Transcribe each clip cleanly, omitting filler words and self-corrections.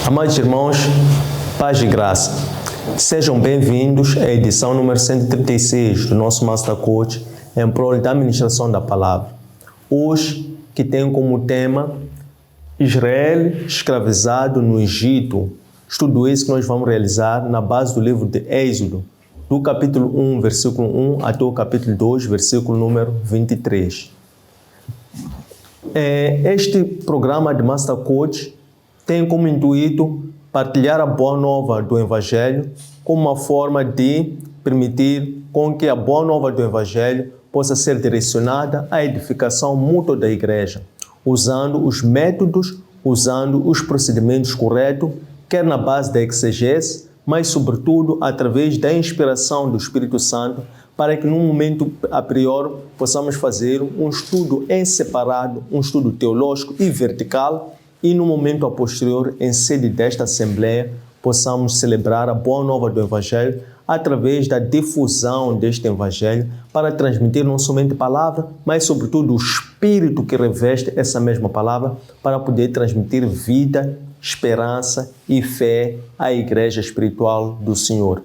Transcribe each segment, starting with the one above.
Amados irmãos, paz e graça. Sejam bem-vindos à edição número 136 do nosso Master Coach em prol da administração da palavra. Hoje, que tem como tema Israel escravizado no Egito. Estudo esse que nós vamos realizar na base do livro de Êxodo, do capítulo 1, versículo 1 até o capítulo 2, versículo número 23. Este programa de Master Coach tem como intuito partilhar a boa nova do Evangelho como uma forma de permitir com que a boa nova do Evangelho possa ser direcionada à edificação mútua da igreja, usando os métodos, usando os procedimentos corretos, quer na base da exegese, mas sobretudo através da inspiração do Espírito Santo, para que num momento a priori possamos fazer um estudo em separado, um estudo teológico e vertical, e no momento a posterior, em sede desta Assembleia, possamos celebrar a boa nova do Evangelho através da difusão deste Evangelho para transmitir não somente palavra, mas sobretudo o Espírito que reveste essa mesma palavra para poder transmitir vida, esperança e fé à Igreja Espiritual do Senhor.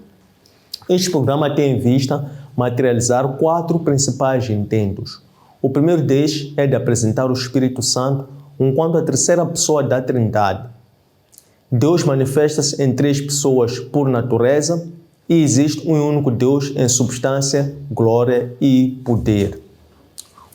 Este programa tem em vista materializar 4 principais intentos. O primeiro deles é de apresentar o Espírito Santo enquanto a terceira pessoa da Trindade. Deus manifesta-se em 3 pessoas por natureza e existe um único Deus em substância, glória e poder.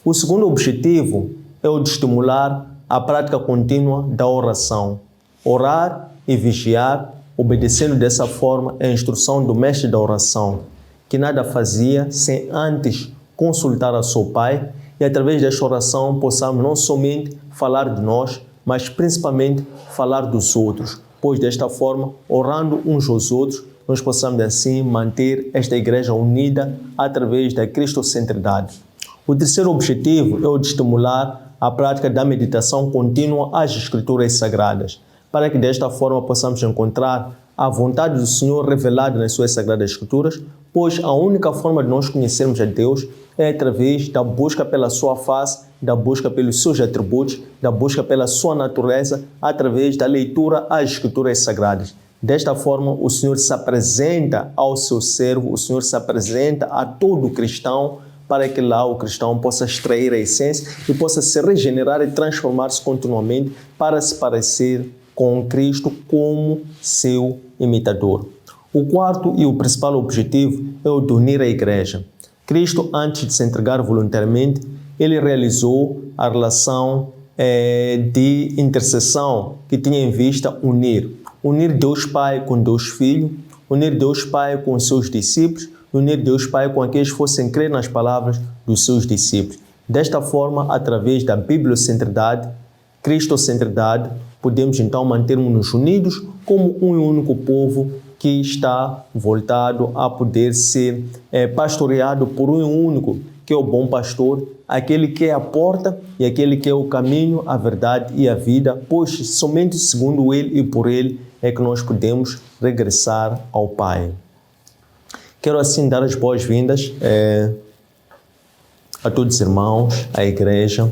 O segundo objetivo é o de estimular a prática contínua da oração. Orar e vigiar, obedecendo dessa forma a instrução do mestre da oração, que nada fazia sem antes consultar a seu Pai, e através desta oração possamos não somente falar de nós, mas principalmente falar dos outros, pois desta forma, orando uns aos outros, nós possamos assim manter esta igreja unida através da cristocentridade. O terceiro objetivo é o de estimular a prática da meditação contínua às Escrituras Sagradas, para que desta forma possamos encontrar a vontade do Senhor revelada nas suas Sagradas Escrituras, pois a única forma de nós conhecermos a Deus é através da busca pela sua face, da busca pelos seus atributos, da busca pela sua natureza, através da leitura às Escrituras Sagradas. Desta forma, o Senhor se apresenta ao seu servo, o Senhor se apresenta a todo cristão, para que lá o cristão possa extrair a essência e possa se regenerar e transformar-se continuamente para se parecer com Cristo como seu imitador. O quarto e o principal objetivo é o de unir a igreja. Cristo, antes de se entregar voluntariamente, ele realizou a relação de intercessão que tinha em vista unir Deus Pai com Deus Filho, unir Deus Pai com os seus discípulos, unir Deus Pai com aqueles que fossem crer nas palavras dos seus discípulos. Desta forma, através da bibliocentridade, cristocentridade, podemos então manter-nos unidos como um único povo que está voltado a poder ser pastoreado por um único, que é o bom pastor, aquele que é a porta e aquele que é o caminho, a verdade e a vida, pois somente segundo ele e por ele é que nós podemos regressar ao Pai. Quero assim dar as boas-vindas a todos os irmãos, à igreja,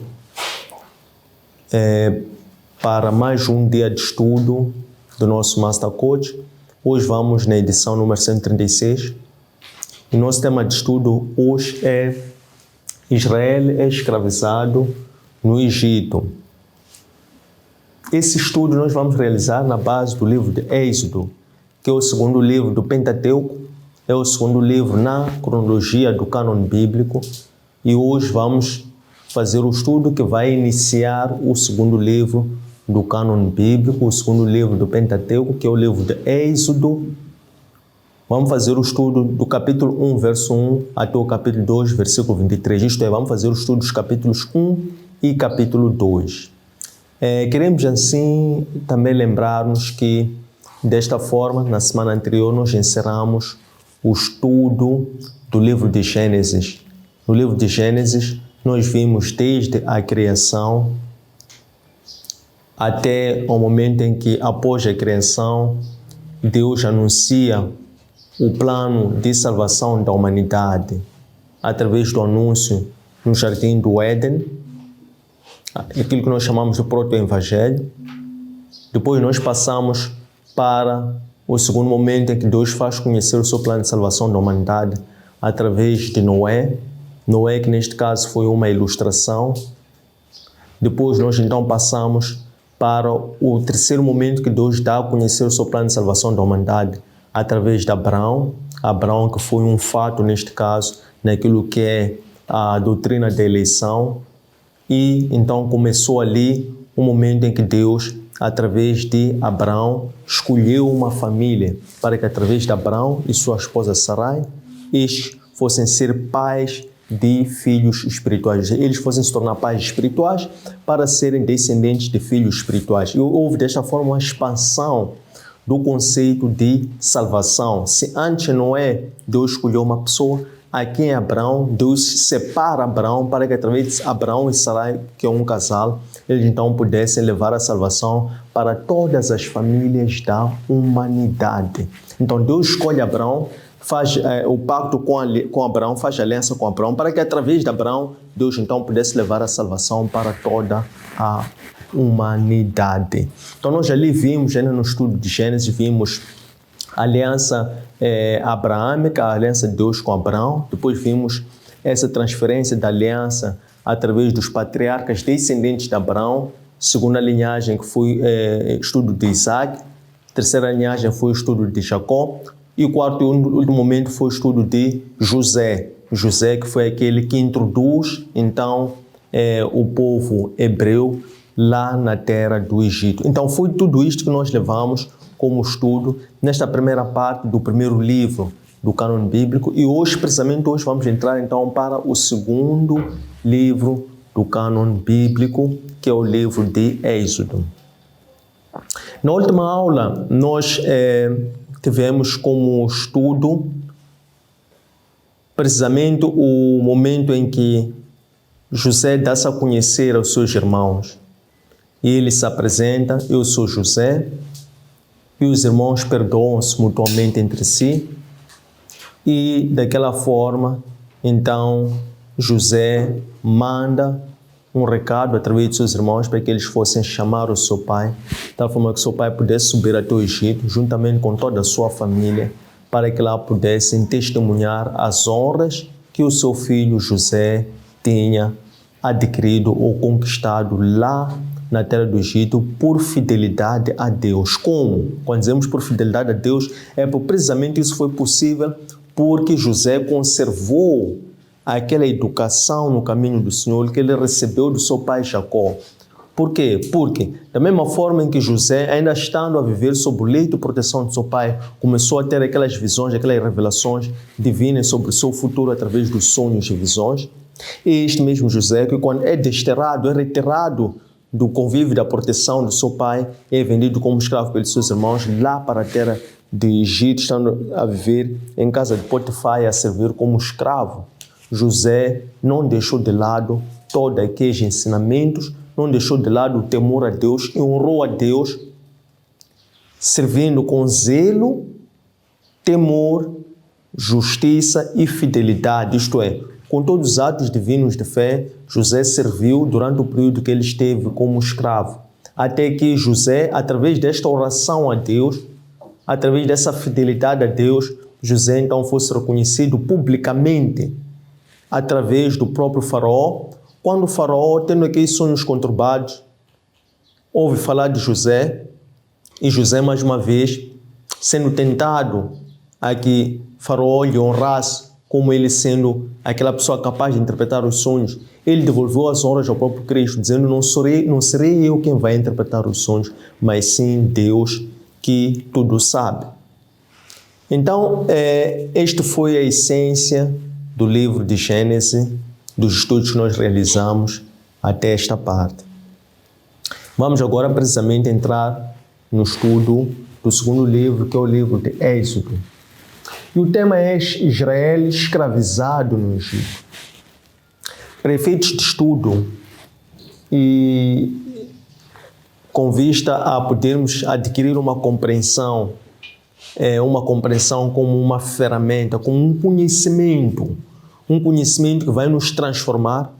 para mais um dia de estudo do nosso Master Coach. Hoje vamos na edição número 136 e nosso tema de estudo hoje é Israel é escravizado no Egito. Esse estudo nós vamos realizar na base do livro de Êxodo, que é o segundo livro do Pentateuco, é o segundo livro na cronologia do cânon bíblico, e hoje vamos fazer o estudo que vai iniciar o segundo livro do cânon bíblico, o segundo livro do Pentateuco, que é o livro de Êxodo. Vamos fazer o estudo do capítulo 1, verso 1 até o capítulo 2, versículo 23. Isto é, vamos fazer o estudo dos capítulos 1 e capítulo 2. Queremos assim também lembrar-nos que desta forma, na semana anterior, nós encerramos o estudo do livro de Gênesis. No livro de Gênesis, nós vimos desde a criação até o momento em que, após a criação, Deus anuncia o plano de salvação da humanidade através do anúncio no Jardim do Éden, aquilo que nós chamamos de proto-evangelho. Depois nós passamos para o segundo momento em que Deus faz conhecer o seu plano de salvação da humanidade através de Noé. Noé, que neste caso foi uma ilustração. Depois nós então passamos para o terceiro momento que Deus dá a conhecer o seu plano de salvação da humanidade através de Abraão. Abraão, que foi um fato neste caso naquilo que é a doutrina da eleição. E então começou ali um momento em que Deus, através de Abraão, escolheu uma família para que através de Abraão e sua esposa Sarai, eles fossem ser pais de filhos espirituais. Eles fossem se tornar pais espirituais para serem descendentes de filhos espirituais. E houve desta forma uma expansão do conceito de salvação. Se antes Noé, Deus escolheu uma pessoa, aqui em Abraão, Deus separa Abraão para que através de Abraão e Sarai, que é um casal, eles então pudessem levar a salvação para todas as famílias da humanidade. Então Deus escolhe Abraão, faz o pacto com Abraão, faz aliança com Abraão, para que através de Abraão, Deus então pudesse levar a salvação para toda a humanidade. Então nós ali vimos, no estudo de Gênesis, vimos a aliança abraâmica, a aliança de Deus com Abraão. Depois vimos essa transferência da aliança através dos patriarcas descendentes de Abraão. Segunda linhagem que foi estudo de Isaac. Terceira linhagem foi o estudo de Jacó. E o quarto e último momento foi o estudo de José. José, que foi aquele que introduz então o povo hebreu lá na terra do Egito. Então foi tudo isto que nós levamos como estudo nesta primeira parte do primeiro livro do cânon bíblico, e hoje, precisamente hoje, vamos entrar então para o segundo livro do cânon bíblico, que é o livro de Êxodo. Na última aula, nós tivemos como estudo precisamente o momento em que José dá-se a conhecer aos seus irmãos. E ele se apresenta: eu sou José. E os irmãos perdoam-se mutuamente entre si. E daquela forma, então, José manda um recado através de seus irmãos para que eles fossem chamar o seu pai, de tal forma que seu pai pudesse subir até o Egito, juntamente com toda a sua família, para que lá pudessem testemunhar as honras que o seu filho José tinha adquirido ou conquistado lá na terra do Egito por fidelidade a Deus. Como? Quando dizemos por fidelidade a Deus, precisamente isso foi possível porque José conservou aquela educação no caminho do Senhor que ele recebeu do seu pai Jacó. Por quê? Porque da mesma forma em que José, ainda estando a viver sob o leito de proteção de seu pai, começou a ter aquelas visões, aquelas revelações divinas sobre o seu futuro através dos sonhos e visões, e este mesmo José, que quando é desterrado, é retirado do convívio da proteção do seu pai, é vendido como escravo pelos seus irmãos lá para a terra de Egito, estando a viver em casa de Potifar e a servir como escravo. José não deixou de lado todos aqueles ensinamentos, não deixou de lado o temor a Deus e honrou a Deus, servindo com zelo, temor, justiça e fidelidade, isto é, com todos os atos divinos de fé. José serviu durante o período que ele esteve como escravo, até que José, através desta oração a Deus, através dessa fidelidade a Deus, José então fosse reconhecido publicamente através do próprio faraó. Quando o faraó, tendo aqueles sonhos conturbados, ouve falar de José, e José, mais uma vez, sendo tentado a que faraó lhe honrasse como ele sendo aquela pessoa capaz de interpretar os sonhos, ele devolveu as honras ao próprio Cristo, dizendo: não serei eu quem vai interpretar os sonhos, mas sim Deus que tudo sabe. Então, esta foi a essência do livro de Gênesis, dos estudos que nós realizamos até esta parte. Vamos agora precisamente entrar no estudo do segundo livro, que é o livro de Êxodo. E o tema é Israel escravizado no Egito. Para efeitos de estudo e com vista a podermos adquirir uma compreensão como uma ferramenta, como um conhecimento que vai nos transformar,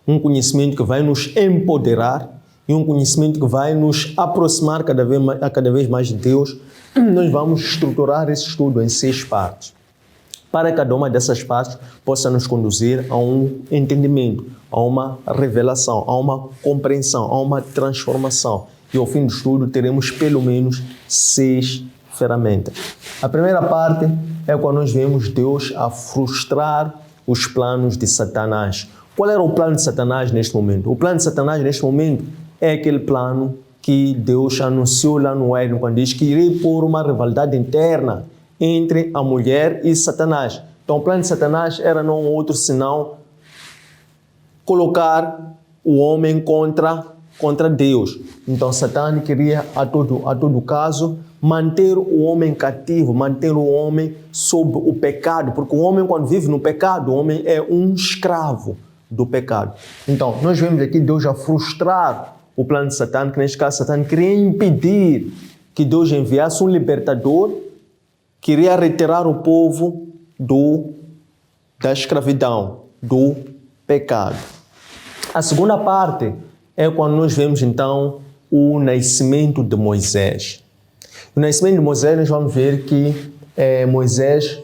um conhecimento que vai nos empoderar e um conhecimento que vai nos aproximar cada vez mais de Deus, nós vamos estruturar esse estudo em 6 partes, para que cada uma dessas partes possa nos conduzir a um entendimento, a uma revelação, a uma compreensão, a uma transformação. E ao fim do estudo teremos pelo menos 6 ferramentas. A primeira parte é quando nós vemos Deus a frustrar os planos de Satanás. Qual era o plano de Satanás neste momento? O plano de Satanás neste momento é aquele plano que Deus anunciou lá no Éden, quando diz que iria pôr uma rivalidade interna entre a mulher e Satanás. Então o plano de Satanás era não outro senão colocar o homem contra Deus. Então Satã queria a todo caso manter o homem cativo, manter o homem sob o pecado, porque o homem, quando vive no pecado, o homem é um escravo do pecado. Então nós vemos aqui Deus a frustrar o plano de Satã, que neste caso Satã queria impedir que Deus enviasse um libertador, queria retirar o povo da escravidão, do pecado. A segunda parte é quando nós vemos então o nascimento de Moisés. No nascimento de Moisés nós vamos ver que Moisés,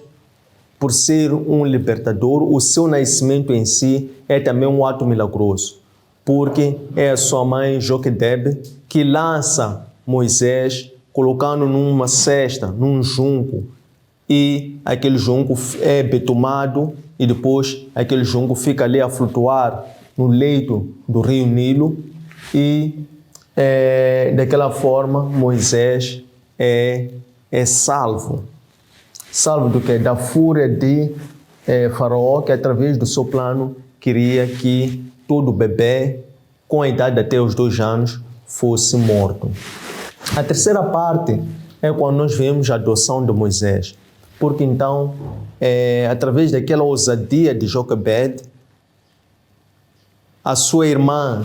por ser um libertador, o seu nascimento em si é também um ato milagroso, porque é a sua mãe Joquedebe que lança Moisés colocando numa cesta, num junco, e aquele junco é betumado e depois aquele junco fica ali a flutuar no leito do rio Nilo e daquela forma Moisés é salvo. Salvo do que? Da fúria de Faraó, que através do seu plano queria que todo bebê com a idade até os 2 anos fosse morto. A terceira parte é quando nós vemos a adoção de Moisés, porque então, através daquela ousadia de Joquebed, a sua irmã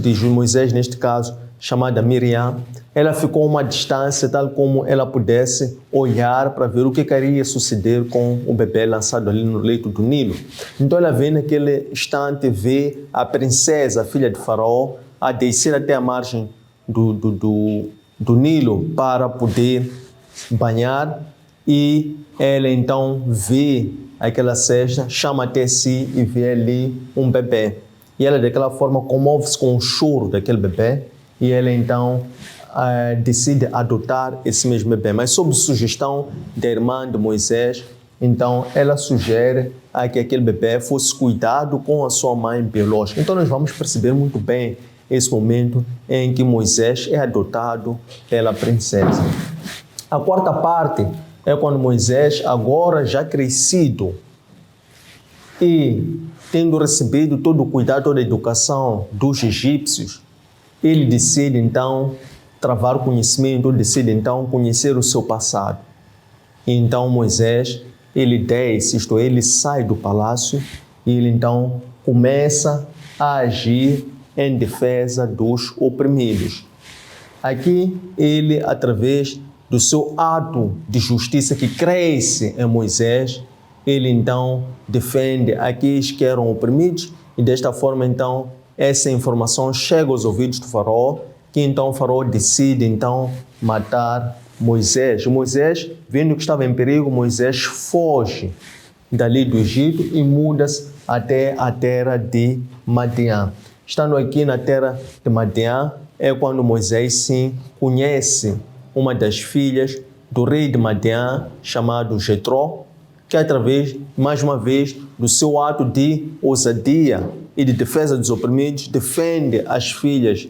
de Moisés, neste caso, chamada Miriam, ela ficou a uma distância tal como ela pudesse olhar para ver o que iria suceder com o bebê lançado ali no leito do Nilo. Então ela vê naquele instante, vê a princesa, a filha de Faraó, a descer até a margem do Nilo para poder banhar, e ela então vê aquela cesta, chama até si e vê ali um bebê. E ela daquela forma comove-se com o choro daquele bebê e ela então decide adotar esse mesmo bebê. Mas sob sugestão da irmã de Moisés, então ela sugere que aquele bebê fosse cuidado com a sua mãe biológica. Então nós vamos perceber muito bem esse momento em que Moisés é adotado pela princesa. A quarta parte é quando Moisés, agora já crescido e tendo recebido todo o cuidado, toda a educação dos egípcios, ele decide então travar conhecimento, decide então conhecer o seu passado. E então Moisés, ele desce, isto é, ele sai do palácio e ele então começa a agir em defesa dos oprimidos. Aqui ele, através do seu ato de justiça que cresce em Moisés, ele então defende aqueles que eram oprimidos e desta forma então essa informação chega aos ouvidos do faraó, que então o faraó decide então matar Moisés. Moisés, vendo que estava em perigo, Moisés foge dali do Egito e muda-se até a terra de Madian. Estando aqui na terra de Madian, é quando Moisés sim conhece uma das filhas do rei de Madian, chamado Jetró, que através, mais uma vez, do seu ato de ousadia e de defesa dos oprimidos, defende as filhas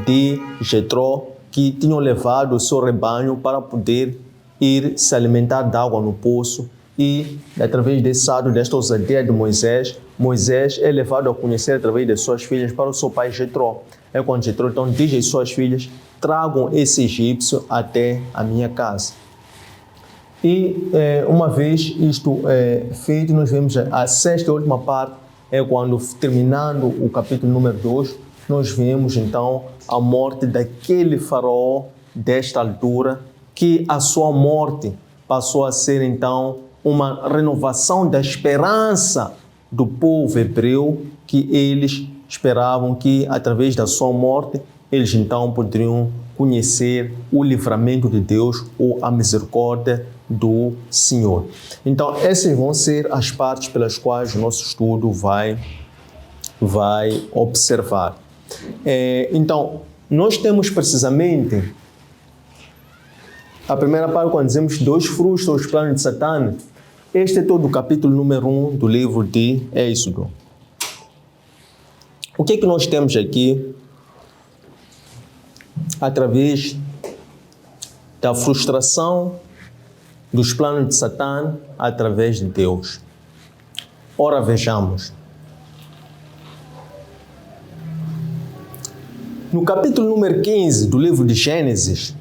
de Jetró, que tinham levado o seu rebanho para poder ir se alimentar de água no poço. E, através desse ato, desta ousadia de Moisés, Moisés é levado a conhecer através de suas filhas para o seu pai Jetró. É quando Jetró então diz às suas filhas: tragam esse egípcio até a minha casa. E uma vez isto feito, nós vemos a sexta e última parte, é quando, terminando o capítulo número 2, nós vemos então a morte daquele faraó desta altura, que a sua morte passou a ser então uma renovação da esperança do povo hebreu, que eles esperavam que através da sua morte eles então poderiam conhecer o livramento de Deus ou a misericórdia do Senhor. Então, essas vão ser as partes pelas quais o nosso estudo vai observar. Então, nós temos precisamente a primeira parte quando dizemos 2 frutos ou os planos de Satã. Este é todo o capítulo número 1 do livro de Êxodo. O que é que nós temos aqui? Através da frustração dos planos de Satã através de Deus. Ora, vejamos. No capítulo número 15 do livro de Gênesis,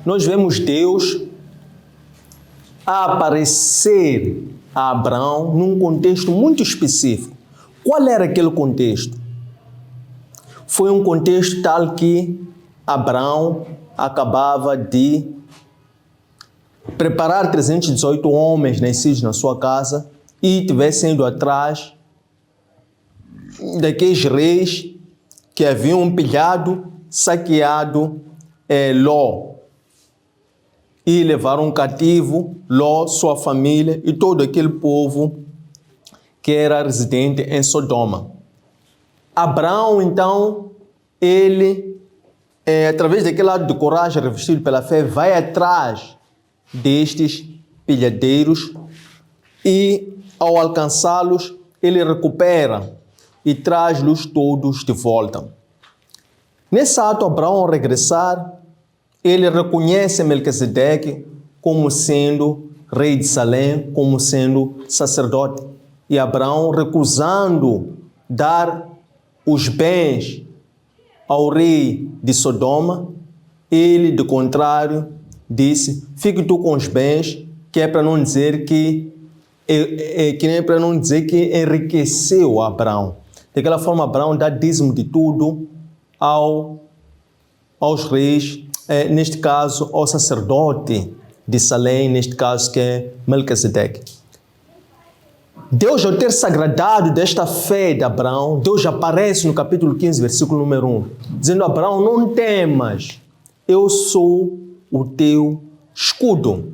nós vemos Deus a aparecer a Abraão num contexto muito específico. Qual era aquele contexto? Foi um contexto tal que Abraão acabava de preparar 318 homens nascidos na sua casa e estivesse indo atrás daqueles reis que haviam pilhado, saqueado Ló e levaram cativo Ló, sua família e todo aquele povo que era residente em Sodoma. Abraão, então, ele, através daquele lado de coragem revestido pela fé, vai atrás destes pilhadeiros e, ao alcançá-los, ele recupera e traz-los todos de volta. Nesse ato, Abraão, ao regressar, ele reconhece Melquisedeque como sendo rei de Salém, como sendo sacerdote. E Abraão, recusando dar os bens ao rei de Sodoma, ele, de contrário, disse: fique tu com os bens, que é para não dizer que enriqueceu Abraão. Daquela forma, Abraão dá dízimo de tudo aos reis, neste caso, ao sacerdote de Salém, neste caso que é Melquisedeque. Deus, ao ter se agradado desta fé de Abraão, Deus aparece no capítulo 15, versículo número 1, dizendo: Abraão, não temas, eu sou o teu escudo.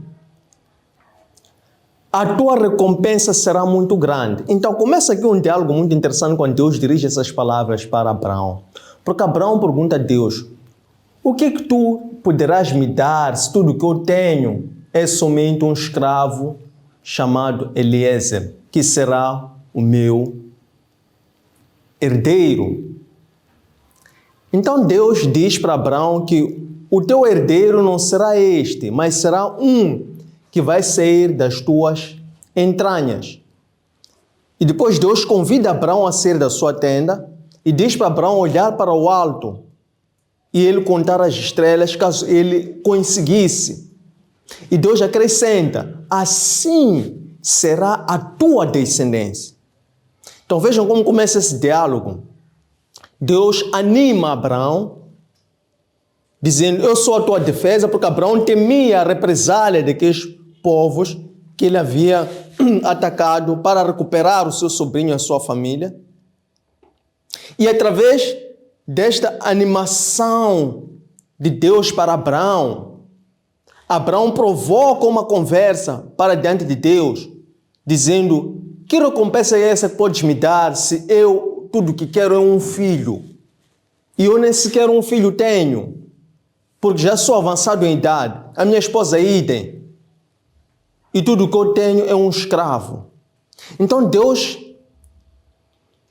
A tua recompensa será muito grande. Então começa aqui um diálogo muito interessante quando Deus dirige essas palavras para Abraão. Porque Abraão pergunta a Deus: o que é que tu poderás me dar se tudo que eu tenho é somente um escravo chamado Eliezer, que será o meu herdeiro? Então Deus diz para Abraão que o teu herdeiro não será este, mas será um que vai sair das tuas entranhas. E depois Deus convida Abraão a sair da sua tenda e diz para Abraão olhar para o alto e ele contar as estrelas caso ele conseguisse. E Deus acrescenta: assim será a tua descendência. Então vejam como começa esse diálogo. Deus anima Abraão, dizendo: eu sou a tua defesa, porque Abraão temia a represália daqueles povos que ele havia atacado para recuperar o seu sobrinho e a sua família. E através desta animação de Deus para Abraão, Abraão provoca uma conversa para diante de Deus, dizendo: que recompensa é essa que podes me dar se eu tudo que quero é um filho? E eu nem sequer um filho tenho, porque já sou avançado em idade, a minha esposa é idem, e tudo que eu tenho é um escravo. Então Deus,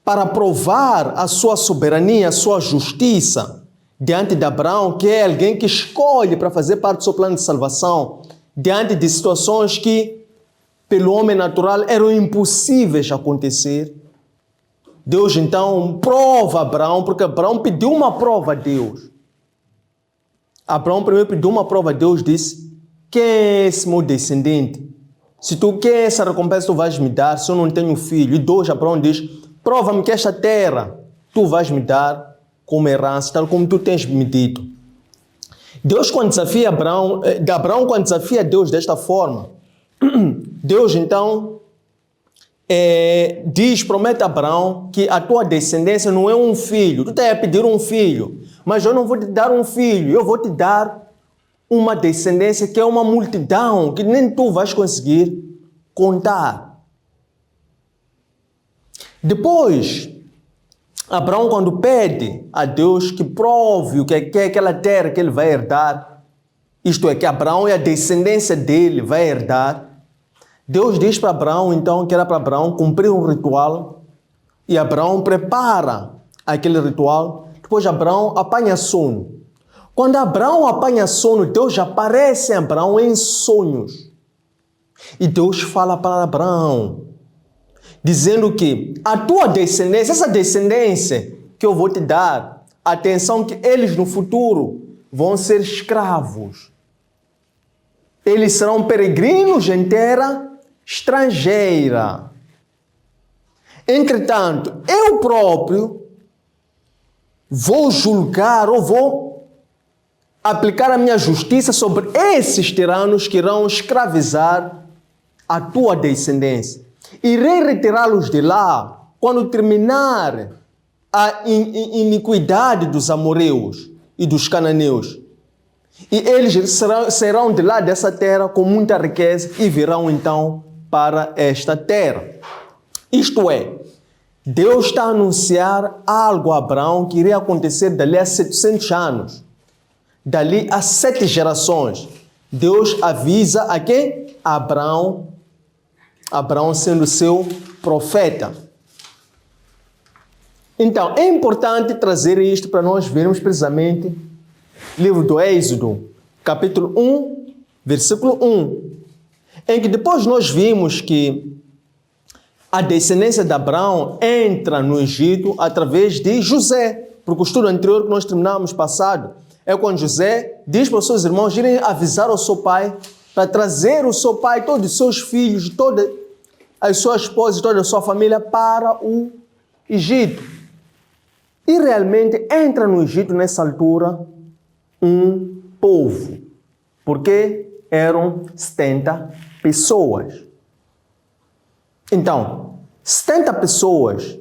para provar a sua soberania, a sua justiça diante de Abraão, que é alguém que escolhe para fazer parte do seu plano de salvação, diante de situações que, pelo homem natural, eram impossíveis acontecer, Deus então prova Abraão, porque Abraão pediu uma prova a Deus. Abraão primeiro pediu uma prova a Deus, disse: quem é esse meu descendente? Se tu queres essa recompensa, tu vais me dar, se eu não tenho filho. E Deus, Abraão diz: prova-me que esta terra tu vais me dar como herança, tal como tu tens me dito. Deus, quando desafia Abraão, quando desafia Deus desta forma, Deus então promete a Abraão que a tua descendência não é um filho. Tu estás a pedir um filho, mas eu não vou te dar um filho, eu vou te dar uma descendência que é uma multidão que nem tu vais conseguir contar. Depois, Abraão, quando pede a Deus que prove o que é aquela terra que ele vai herdar, isto é, que Abraão e a descendência dele vai herdar, Deus diz para Abraão, então, que era para Abraão cumprir um ritual, e Abraão prepara aquele ritual. Depois Abraão apanha sono. Quando Abraão apanha sono, Deus aparece a Abraão em sonhos. E Deus fala para Abraão, dizendo que a tua descendência, essa descendência que eu vou te dar, atenção que eles no futuro vão ser escravos. Eles serão peregrinos em terra estrangeira. Entretanto, eu próprio vou julgar ou vou aplicar a minha justiça sobre esses tiranos que irão escravizar a tua descendência. Irei retirá-los de lá quando terminar a iniquidade dos amorreus e dos cananeus. E eles serão de lá dessa terra com muita riqueza e virão então para esta terra. Isto é, Deus está a anunciar algo a Abraão que iria acontecer dali a 700 anos. Dali a 7 gerações. Deus avisa a quem? Abraão sendo seu profeta. Então, é importante trazer isto para nós vermos precisamente livro do Êxodo, capítulo 1, versículo 1, em que depois nós vimos que a descendência de Abraão entra no Egito através de José, porque o estudo anterior que nós terminamos passado é quando José diz para os seus irmãos irem avisar ao seu pai para trazer o seu pai, todos os seus filhos, todas as suas esposas, toda a sua família para o Egito. E realmente entra no Egito nessa altura um povo, porque eram 70 pessoas. Então, 70 pessoas,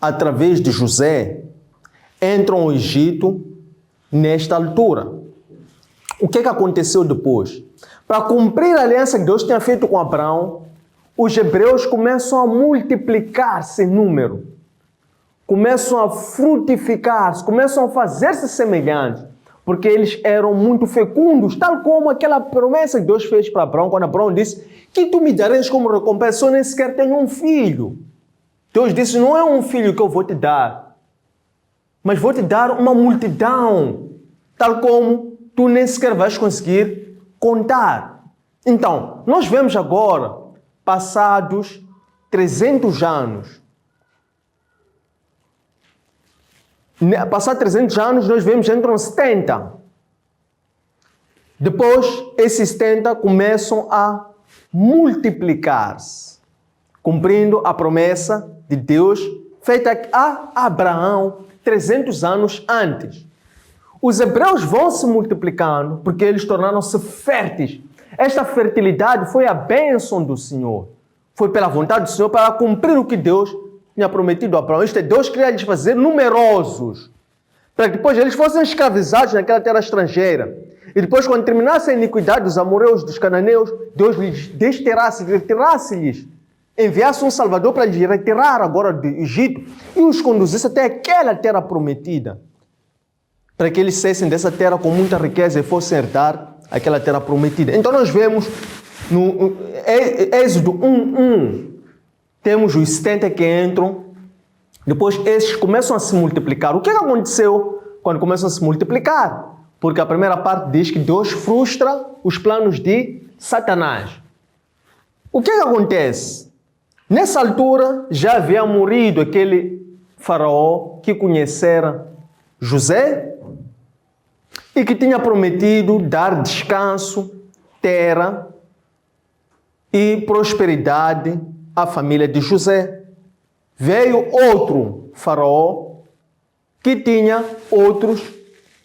através de José, entram ao Egito nesta altura. O que aconteceu depois? Para cumprir a aliança que Deus tinha feito com Abraão, os hebreus começam a multiplicar-se em número, começam a frutificar-se, começam a fazer-se semelhantes, porque eles eram muito fecundos, tal como aquela promessa que Deus fez para Abraão, quando Abraão disse que tu me darás como recompensa, eu nem sequer tenho um filho. Deus disse, não é um filho que eu vou te dar, mas vou te dar uma multidão, tal como tu nem sequer vais conseguir contar. Então, nós vemos agora, passados 300 anos, passados 300 anos, nós vemos que entram 70. Depois, esses 70 começam a multiplicar-se, cumprindo a promessa de Deus feita a Abraão 300 anos antes. Os hebreus vão se multiplicando porque eles tornaram-se férteis. Esta fertilidade foi a bênção do Senhor. Foi pela vontade do Senhor para cumprir o que Deus tinha prometido a Abraão. Isto é, Deus queria lhes fazer numerosos, para que depois eles fossem escravizados naquela terra estrangeira. E depois, quando terminasse a iniquidade dos amorreus, dos cananeus, Deus lhes retirasse-lhes, enviasse um Salvador para lhes retirar agora do Egito e os conduzisse até aquela terra prometida, para que eles saíssem dessa terra com muita riqueza e fossem herdar aquela terra prometida. Então nós vemos no Êxodo 1:1, temos os 70 que entram, depois esses começam a se multiplicar. O que aconteceu quando começam a se multiplicar? Porque a primeira parte diz que Deus frustra os planos de Satanás. O que acontece? Nessa altura já havia morrido aquele faraó que conhecera José e que tinha prometido dar descanso, terra e prosperidade à família de José. Veio outro faraó que tinha outros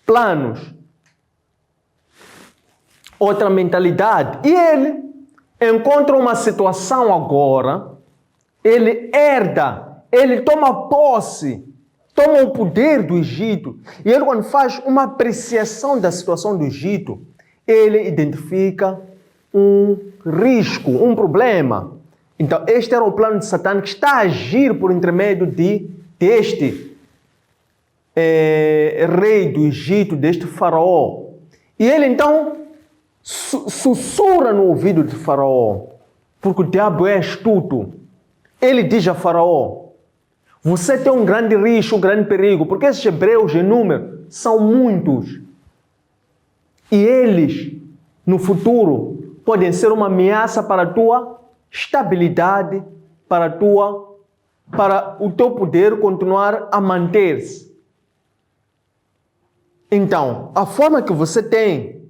planos, outra mentalidade. E ele encontra uma situação agora ele herda, ele toma posse, toma o poder do Egito. E ele, quando faz uma apreciação da situação do Egito, ele identifica um risco, um problema. Então, este era o plano de Satã, que está a agir por intermédio deste rei do Egito, deste faraó. E ele, então, sussurra no ouvido de faraó, porque o diabo é astuto. Ele diz a faraó: você tem um grande risco, um grande perigo, porque esses hebreus em número são muitos. E eles, no futuro, podem ser uma ameaça para a tua estabilidade, para o teu poder continuar a manter-se. Então, a forma que você tem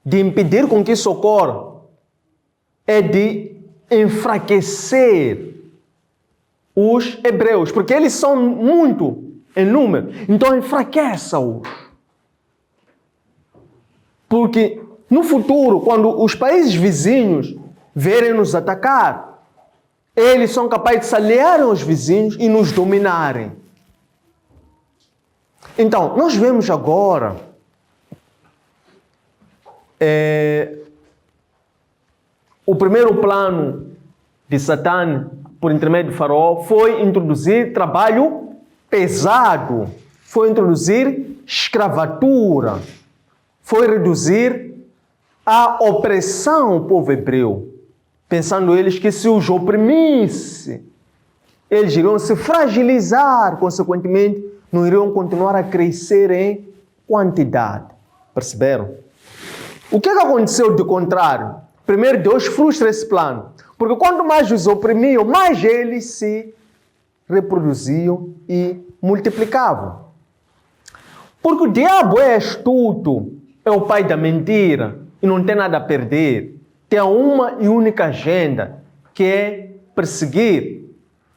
de impedir com que isso ocorra é de enfraquecer os hebreus, porque eles são muito em número. Então, enfraqueça-os. Porque no futuro, quando os países vizinhos verem nos atacar, eles são capazes de se aliarem aos vizinhos e nos dominarem. Então, nós vemos agora o primeiro plano de Satã, por intermédio de Faraó, foi introduzir trabalho pesado, foi introduzir escravatura, foi reduzir a opressão ao povo hebreu, pensando eles que se os oprimisse, eles iriam se fragilizar, consequentemente, não iriam continuar a crescer em quantidade. Perceberam? O que aconteceu de contrário? Primeiro, Deus frustra esse plano, porque quanto mais os oprimiam, mais eles se reproduziam e multiplicavam. Porque o diabo é astuto, é o pai da mentira e não tem nada a perder. Tem uma e única agenda, que é perseguir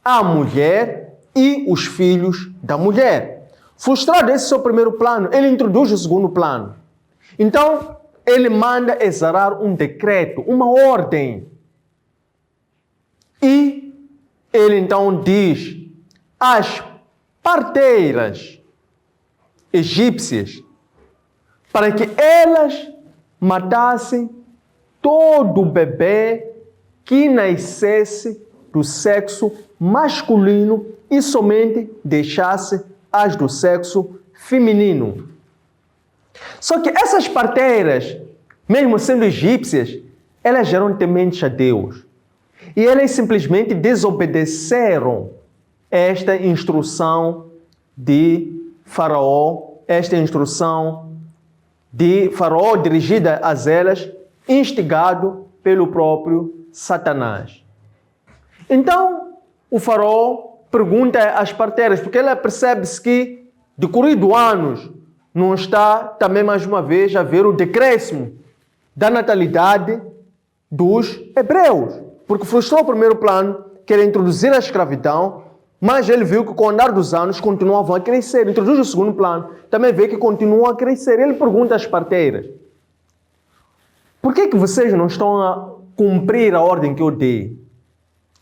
a mulher e os filhos da mulher. Frustrado esse seu primeiro plano, ele introduz o segundo plano. Então, ele manda exarar um decreto, uma ordem. E ele então diz às parteiras egípcias para que elas matassem todo bebê que nascesse do sexo masculino e somente deixasse as do sexo feminino. Só que essas parteiras, mesmo sendo egípcias, elas eram tementes a Deus. E elas simplesmente desobedeceram esta instrução de Faraó, esta instrução de Faraó dirigida a elas, instigado pelo próprio Satanás. Então, o Faraó pergunta às parteiras, porque ela percebe-se que, decorrido anos, não está também mais uma vez a ver o decréscimo da natalidade dos hebreus, porque frustrou o primeiro plano, que era introduzir a escravidão, mas ele viu que com o andar dos anos continuavam a crescer. Introduz o segundo plano, também vê que continuam a crescer. Ele pergunta às parteiras: por que vocês não estão a cumprir a ordem que eu dei?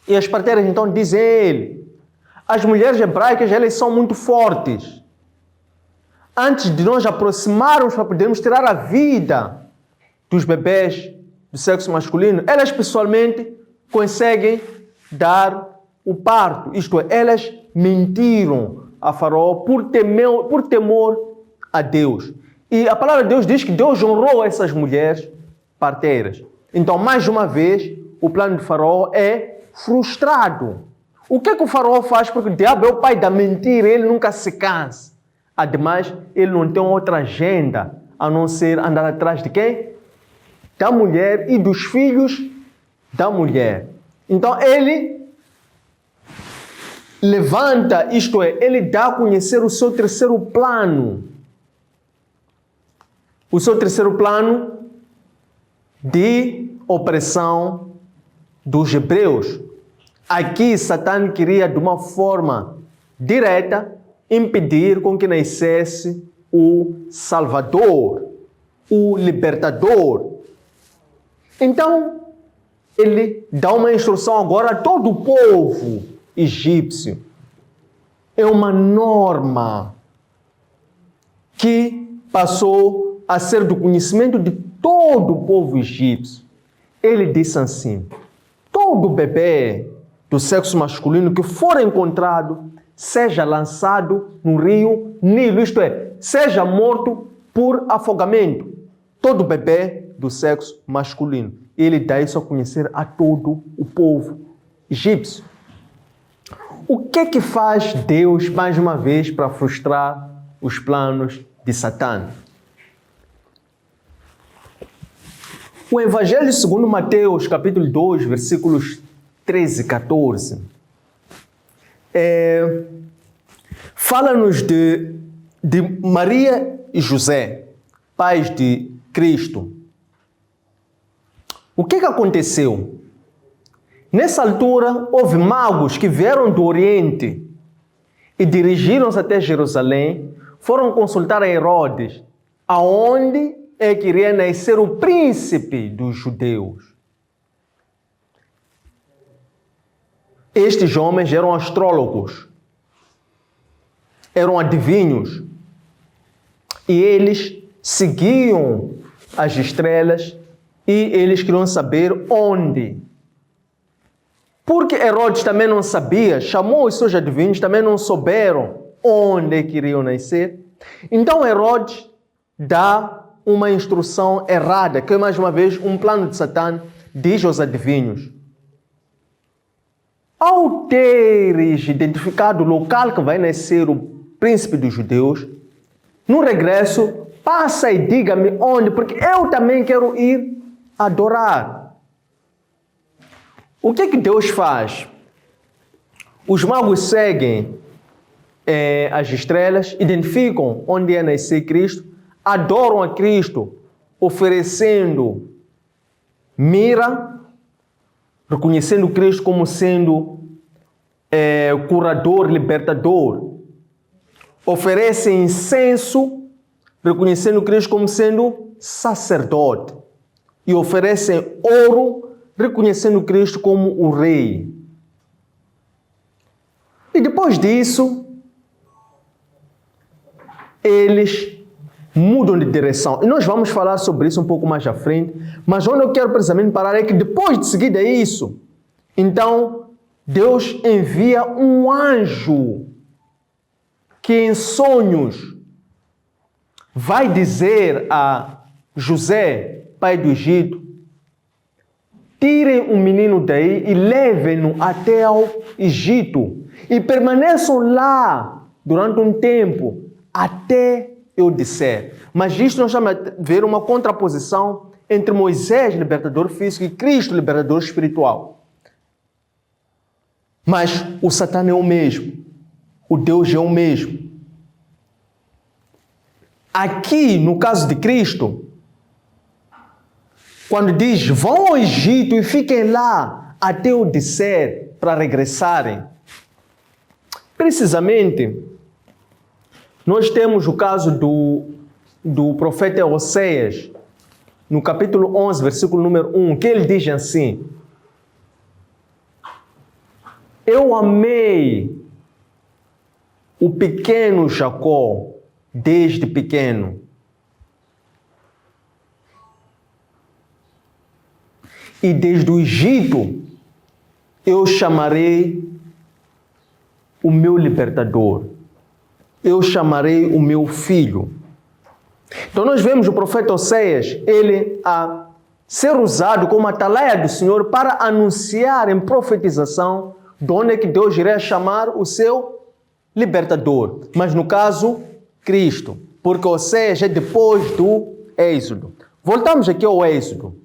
E as parteiras então dizem a ele: as mulheres hebraicas, elas são muito fortes. Antes de nós aproximarmos para podermos tirar a vida dos bebês do sexo masculino, elas pessoalmente conseguem dar o parto. Isto é, elas mentiram a Faraó por temor a Deus. E a palavra de Deus diz que Deus honrou essas mulheres parteiras. Então, mais uma vez, o plano de Faraó é frustrado. O que o Faraó faz? Porque o diabo é o pai da mentira, ele nunca se cansa. Ademais, ele não tem outra agenda a não ser andar atrás de quem? Da mulher e dos filhos da mulher. Então, ele levanta, isto é, ele dá a conhecer o seu terceiro plano. O seu terceiro plano de opressão dos hebreus. Aqui, Satã queria, de uma forma direta, impedir com que nascesse o Salvador, o Libertador. Então, ele dá uma instrução agora a todo o povo egípcio. É uma norma que passou a ser do conhecimento de todo o povo egípcio. Ele disse assim: todo bebê do sexo masculino que for encontrado seja lançado no rio Nilo, isto é, seja morto por afogamento. Todo bebê do sexo masculino. Ele dá isso a conhecer a todo o povo egípcio. O que é que faz Deus, mais uma vez, para frustrar os planos de Satã? O Evangelho segundo Mateus, capítulo 2, versículos 13 e 14, fala-nos de Maria e José, pais de Cristo. O que aconteceu? Nessa altura, houve magos que vieram do Oriente e dirigiram-se até Jerusalém, foram consultar a Herodes, aonde é que iria nascer o príncipe dos judeus. Estes homens eram astrólogos, eram adivinhos, e eles seguiam as estrelas e eles queriam saber onde. Porque Herodes também não sabia, chamou os seus adivinhos, também não souberam onde é que iriam nascer. Então Herodes dá uma instrução errada, que é mais uma vez um plano de Satã, diz aos adivinhos: ao teres identificado o local que vai nascer o príncipe dos judeus, no regresso, passa e diga-me onde, porque eu também quero ir adorar. O que Deus faz? Os magos seguem as estrelas, identificam onde é nascer Cristo, adoram a Cristo, oferecendo mira, reconhecendo Cristo como sendo curador, libertador. Oferecem incenso, reconhecendo Cristo como sendo sacerdote. E oferecem ouro, reconhecendo Cristo como o rei. E depois disso, eles mudam de direção. E nós vamos falar sobre isso um pouco mais à frente. Mas onde eu quero precisamente parar é que depois de seguida isso, então Deus envia um anjo que em sonhos vai dizer a José, pai do Egito: tirem o menino daí e levem-no até ao Egito e permaneçam lá durante um tempo até eu disser. Mas isto nós vamos ver uma contraposição entre Moisés, libertador físico, e Cristo, libertador espiritual. Mas o Satã é o mesmo. O Deus é o mesmo. Aqui, no caso de Cristo, quando diz, vão ao Egito e fiquem lá até eu disser para regressarem, precisamente, nós temos o caso do profeta Oséias, no capítulo 11, versículo número 1, que ele diz assim: eu amei o pequeno Jacó desde pequeno, e desde o Egito eu chamarei o meu libertador, eu chamarei o meu filho. Então nós vemos o profeta Oséias, ele a ser usado como atalaia do Senhor para anunciar em profetização de onde é que Deus iria chamar o seu libertador. Mas no caso, Cristo, porque Oséias é depois do Êxodo. Voltamos aqui ao Êxodo.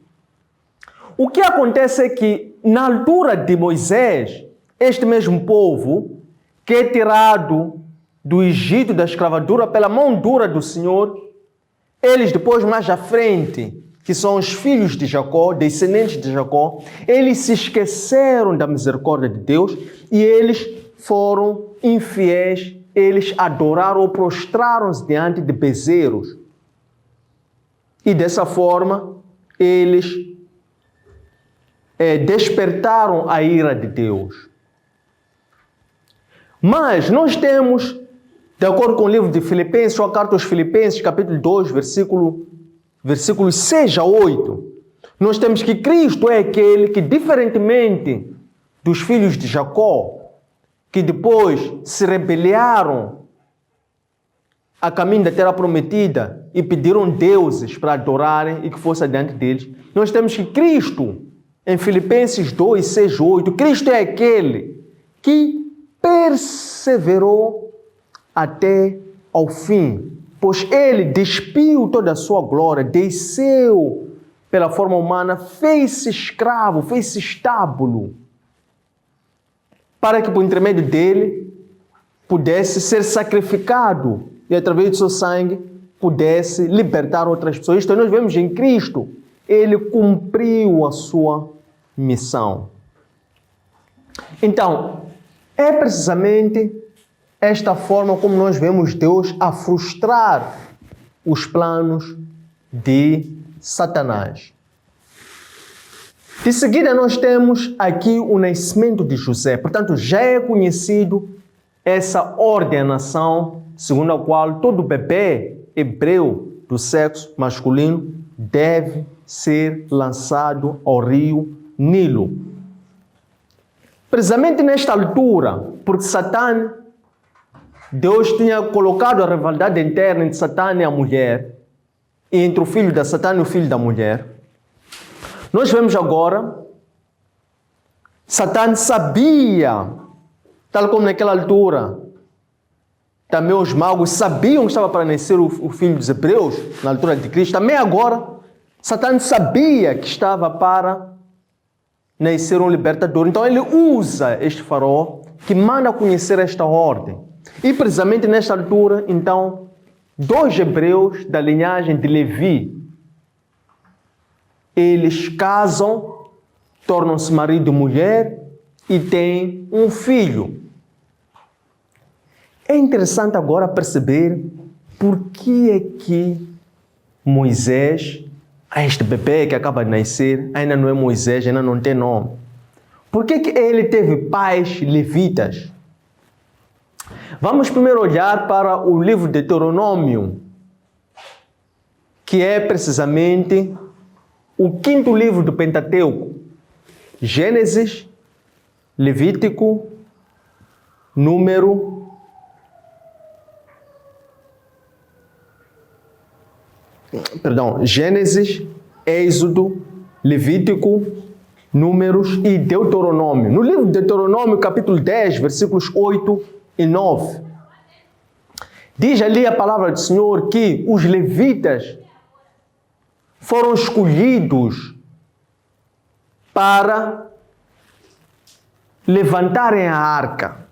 O que acontece é que, na altura de Moisés, este mesmo povo, que é tirado do Egito, da escravatura, pela mão dura do Senhor, eles depois, mais à frente, que são os filhos de Jacó, descendentes de Jacó, eles se esqueceram da misericórdia de Deus e eles foram infiéis, eles adoraram ou prostraram-se diante de bezerros. E dessa forma, eles despertaram a ira de Deus. Mas nós temos, de acordo com o livro de Filipenses, ou a carta aos Filipenses, capítulo 2, versículos 6 a 8, nós temos que Cristo é aquele que, diferentemente dos filhos de Jacó, que depois se rebelaram a caminho da terra prometida e pediram deuses para adorarem e que fosse adiante deles, nós temos que Cristo, em Filipenses 2, 6, 8, Cristo é aquele que perseverou até ao fim, pois ele despiu toda a sua glória, desceu pela forma humana, fez-se escravo, fez-se estábulo, para que por intermédio dele pudesse ser sacrificado e através do seu sangue pudesse libertar outras pessoas. Isto nós vemos em Cristo, ele cumpriu a sua missão. Então, é precisamente esta forma como nós vemos Deus a frustrar os planos de Satanás. De seguida, nós temos aqui o nascimento de José. Portanto, já é conhecido essa ordenação segundo a qual todo bebê hebreu do sexo masculino deve ser lançado ao rio Nilo. Precisamente nesta altura, porque Deus tinha colocado a rivalidade interna entre Satã e a mulher, e entre o filho da Satã e o filho da mulher. Nós vemos agora, Satã sabia, tal como naquela altura, também os magos sabiam que estava para nascer o filho dos hebreus, na altura de Cristo. Também agora, Satã sabia que estava para nascer um libertador. Então ele usa este faraó que manda conhecer esta ordem. E precisamente nesta altura, então, 2 hebreus da linhagem de Levi, eles casam, tornam-se marido e mulher e têm um filho. É interessante agora perceber por que é que Moisés, este bebê que acaba de nascer, ainda não é Moisés, ainda não tem nome. Por que que ele teve pais levitas? Vamos primeiro olhar para o livro de Deuteronômio, que é precisamente o 5º livro do Pentateuco. Gênesis, Levítico, Gênesis, Êxodo, Levítico, Números e Deuteronômio. No livro de Deuteronômio, capítulo 10, versículos 8 e 9, diz ali a palavra do Senhor que os levitas foram escolhidos para levantarem a arca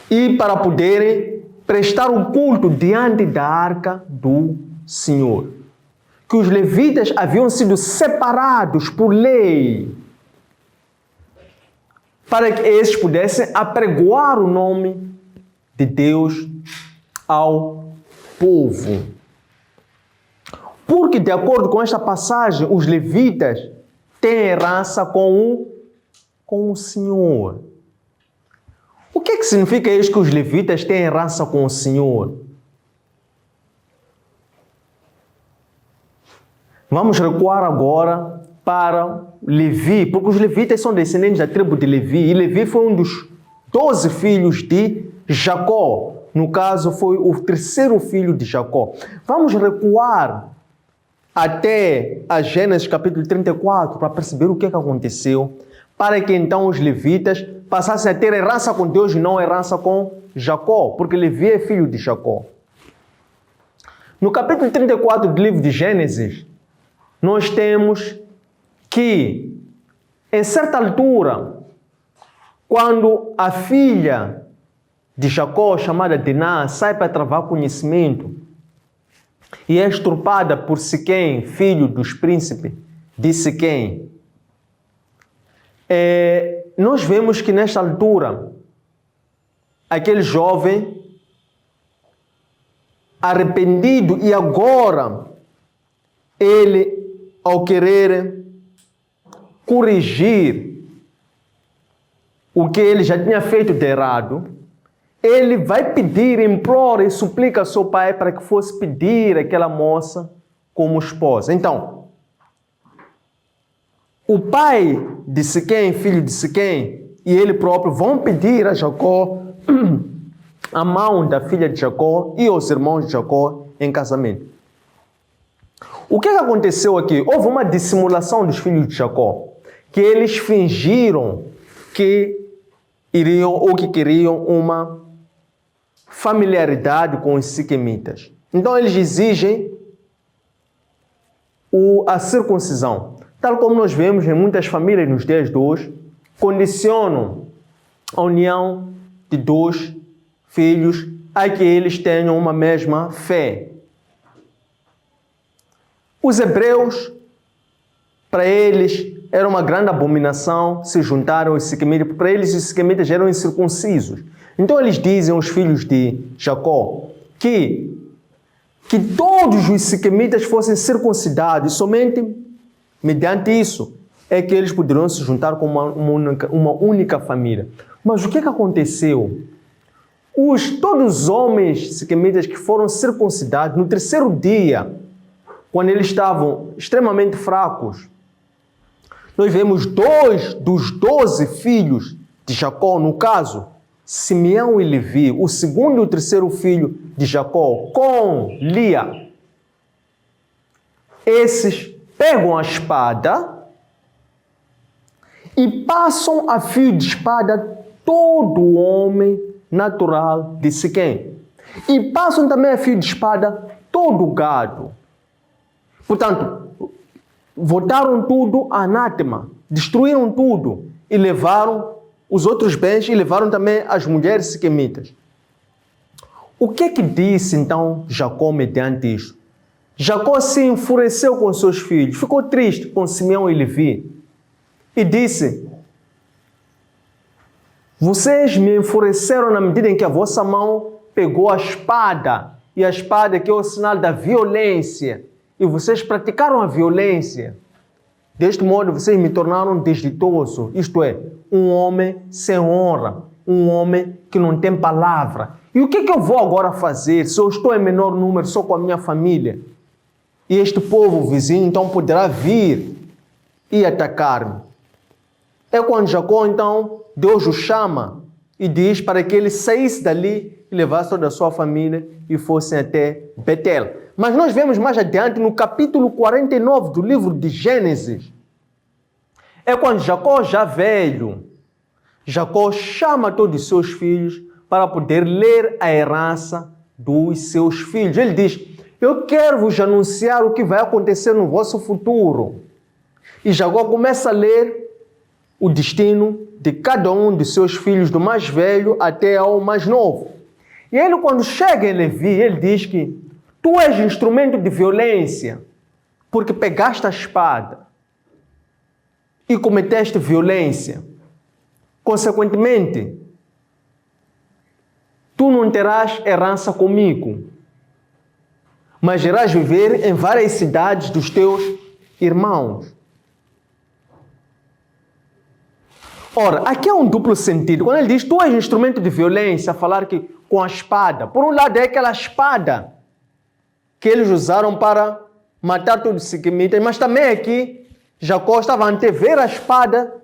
e para poderem prestar um culto diante da arca do Senhor. Que os levitas haviam sido separados por lei para que esses pudessem apregoar o nome de Deus ao povo. Porque, de acordo com esta passagem, os levitas têm herança com o Senhor. O que significa isso que os levitas têm herança com o Senhor? Vamos recuar agora para Levi, porque os levitas são descendentes da tribo de Levi, e Levi foi um dos 12 filhos de Jacó. No caso, foi o 3º filho de Jacó. Vamos recuar até a Gênesis capítulo 34 para perceber o que aconteceu, para que então os levitas passassem a ter herança com Deus e não herança com Jacó, porque Levi é filho de Jacó. No capítulo 34 do livro de Gênesis, nós temos que, em certa altura, quando a filha de Jacó, chamada Diná, sai para travar conhecimento e é estrupada por Siquém, filho dos príncipes de Siquém, nós vemos que nesta altura, aquele jovem arrependido e agora ele, ao querer corrigir o que ele já tinha feito de errado, ele vai pedir, implora e suplica ao seu pai para que fosse pedir aquela moça como esposa. Então, o pai de Siquém, filho de Siquém, e ele próprio vão pedir a Jacó a mão da filha de Jacó e aos irmãos de Jacó em casamento. O que aconteceu aqui? Houve uma dissimulação dos filhos de Jacó, que eles fingiram que iriam ou que queriam uma familiaridade com os siquemitas. Então eles exigem a circuncisão. Tal como nós vemos em muitas famílias nos dias de hoje, condicionam a união de dois filhos a que eles tenham uma mesma fé. Os hebreus, para eles, era uma grande abominação se juntaram aos siquemitas. Para eles, os siquemitas eram incircuncisos. Então eles dizem aos filhos de Jacó que todos os siquemitas fossem circuncidados, e somente mediante isso é que eles poderiam se juntar como uma única família. Mas o que aconteceu? Todos os homens siquemitas que foram circuncidados no terceiro dia, quando eles estavam extremamente fracos, nós vemos 2 dos 12 filhos de Jacó, no caso, Simeão e Levi, o segundo e o terceiro filho de Jacó, com Lia. Esses pegam a espada e passam a fio de espada todo o homem natural de Siquém. E passam também a fio de espada todo o gado. Portanto, votaram tudo anátema, destruíram tudo e levaram os outros bens e levaram também as mulheres siquemitas. O que disse então Jacó mediante isso? Jacó se enfureceu com seus filhos, ficou triste com Simeão e Levi e disse: vocês me enfureceram na medida em que a vossa mão pegou a espada, e a espada que é o sinal da violência, e vocês praticaram a violência. Deste modo, vocês me tornaram desditoso, isto é, um homem sem honra, um homem que não tem palavra. E o que eu vou agora fazer se eu estou em menor número só com a minha família? E este povo vizinho então poderá vir e atacar-me. É quando Jacó então, Deus o chama e diz para que ele saísse dali e levasse toda a sua família e fossem até Betel. Mas nós vemos mais adiante, no capítulo 49 do livro de Gênesis, é quando Jacó, já velho, Jacó chama todos os seus filhos para poder ler a herança dos seus filhos. Ele diz: eu quero vos anunciar o que vai acontecer no vosso futuro. E Jacó começa a ler o destino de cada um de seus filhos, do mais velho até ao mais novo. E ele, quando chega em Levi, ele diz que tu és instrumento de violência, porque pegaste a espada e cometeste violência. Consequentemente, tu não terás herança comigo, mas irás viver em várias cidades dos teus irmãos. Ora, aqui há um duplo sentido. Quando ele diz tu és instrumento de violência, a falar que com a espada, por um lado é aquela espada que eles usaram para matar todos os siquemitas, mas também aqui Jacó estava a antever a espada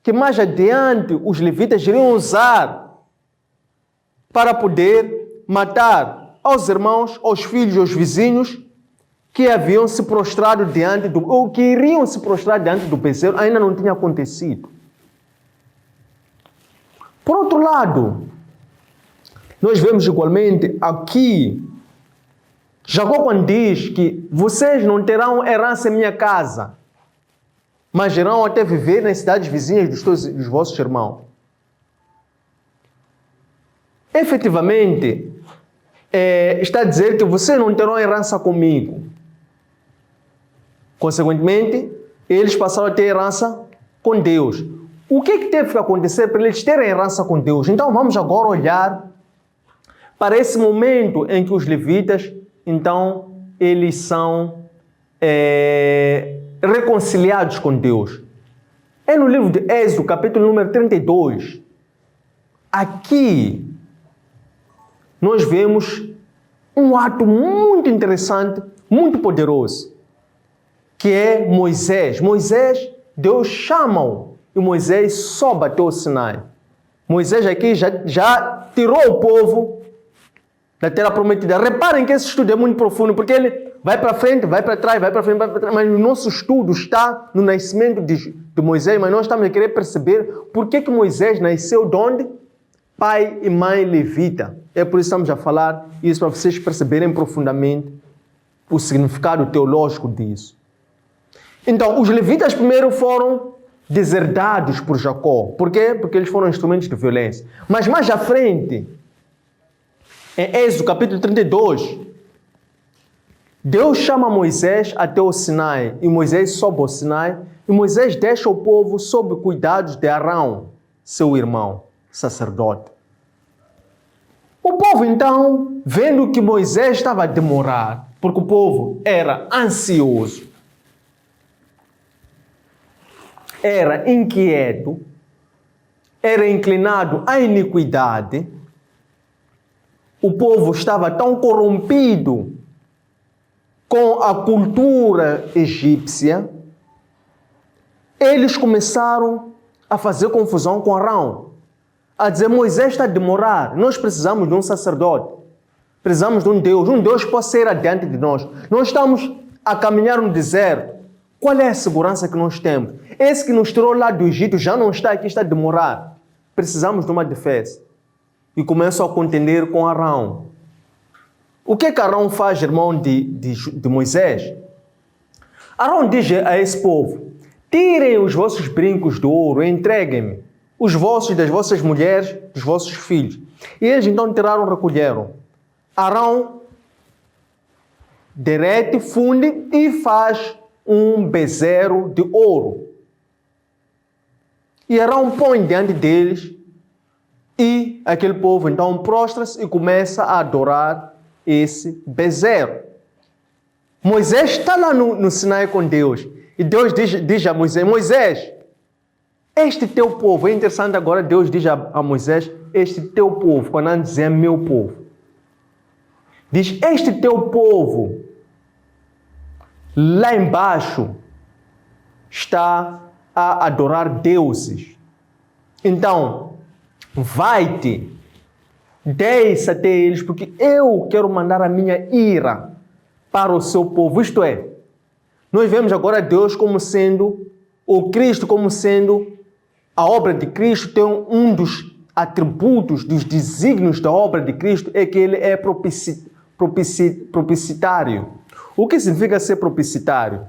que mais adiante os levitas iriam usar para poder matar aos irmãos, aos filhos, aos vizinhos que haviam se prostrado diante ou que iriam se prostrar diante do bezerro. Ainda não tinha acontecido. Por outro lado, nós vemos igualmente aqui Jacó, quando diz que vocês não terão herança em minha casa, mas irão até viver nas cidades vizinhas dos vossos irmãos. Efetivamente, está a dizer que vocês não terão herança comigo. Consequentemente, eles passaram a ter herança com Deus. O que teve que acontecer para eles terem herança com Deus? Então vamos agora olhar para esse momento em que os levitas, então, eles são reconciliados com Deus. É no livro de Êxodo, capítulo número 32. Aqui, nós vemos um ato muito interessante, muito poderoso, que é Moisés. Deus chama-o e Moisés sobe até o Sinai. Moisés aqui já tirou o povo da terra prometida. Reparem que esse estudo é muito profundo, porque ele vai para frente, vai para trás, vai para frente, vai para trás, mas o nosso estudo está no nascimento de Moisés, mas nós estamos a querer perceber por que Moisés nasceu de onde? Pai e mãe levita. É por isso que estamos a falar isso, para vocês perceberem profundamente o significado teológico disso. Então, os levitas primeiro foram deserdados por Jacó. Por quê? Porque eles foram instrumentos de violência. Mas mais à frente, em Êxodo capítulo 32, Deus chama Moisés até o Sinai, e Moisés sobe ao Sinai, e Moisés deixa o povo sob cuidados de Arão, seu irmão, sacerdote. O povo, então, vendo que Moisés estava a demorar, porque o povo era ansioso, era inquieto, era inclinado à iniquidade, o povo estava tão corrompido com a cultura egípcia, eles começaram a fazer confusão com Arão, a dizer: Moisés está a demorar, nós precisamos de um sacerdote, precisamos de um Deus que possa ir adiante de nós. Nós estamos a caminhar no deserto. Qual é a segurança que nós temos? Esse que nos tirou lá do Egito já não está aqui, está a demorar. Precisamos de uma defesa. E começam a contender com Arão. O que Arão faz, irmão de Moisés? Arão diz a esse povo: tirem os vossos brincos de ouro e entreguem-me os vossos, das vossas mulheres, dos vossos filhos. E eles então tiraram, recolheram. Arão derrete, funde e faz um bezerro de ouro. E Arão põe diante deles, e aquele povo então prostra-se e começa a adorar esse bezerro. Moisés está lá no Sinai com Deus, e Deus diz a Moisés: Moisés, este teu povo, é interessante agora, Deus diz a Moisés: este teu povo, quando antes dizia meu povo, diz: este teu povo, lá embaixo, está a adorar deuses. Então, vai-te, desce até eles, porque eu quero mandar a minha ira para o seu povo. Isto é, nós vemos agora Deus como sendo, o Cristo como sendo, a obra de Cristo tem um dos atributos, dos desígnios da obra de Cristo, é que ele é propicitário. O que significa ser propicitário?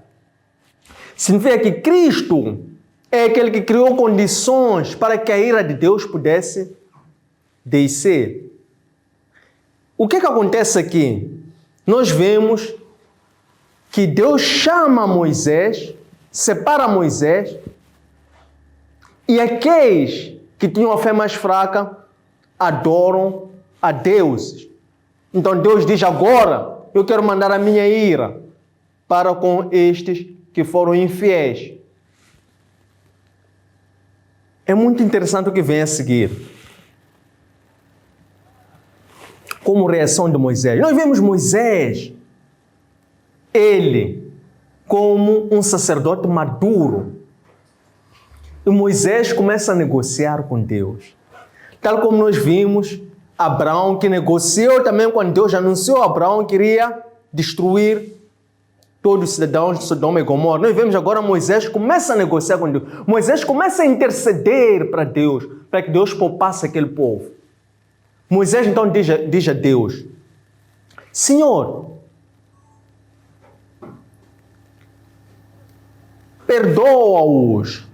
Significa que Cristo é aquele que criou condições para que a ira de Deus pudesse descer. O que acontece aqui? Nós vemos que Deus chama Moisés, separa Moisés, e aqueles que tinham a fé mais fraca adoram a deuses. Então Deus diz: agora eu quero mandar a minha ira para com estes que foram infiéis. É muito interessante o que vem a seguir. Como reação de Moisés. Nós vemos Moisés, ele, como um sacerdote maduro. E Moisés começa a negociar com Deus. Tal como nós vimos Abraão, que negociou também quando Deus anunciou a Abraão que iria destruir todos os cidadãos de Sodoma e Gomorra. Nós vemos agora Moisés começa a negociar com Deus. Moisés começa a interceder para Deus, para que Deus poupasse aquele povo. Moisés então diz a Deus: Senhor, perdoa-os.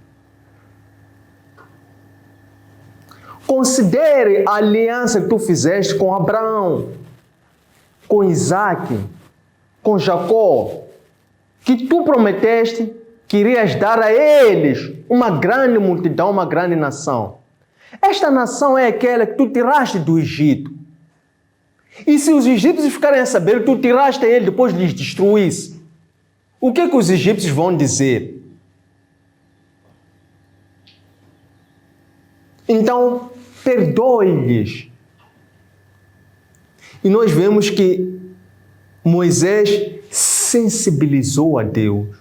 Considere a aliança que tu fizeste com Abraão, com Isaac, com Jacó, que tu prometeste que irias dar a eles uma grande multidão, uma grande nação. Esta nação é aquela que tu tiraste do Egito. E se os egípcios ficarem a saber que tu tiraste a eles depois de lhes destruísse, o que os egípcios vão dizer? Então, perdoe-lhes. E nós vemos que Moisés sensibilizou a Deus.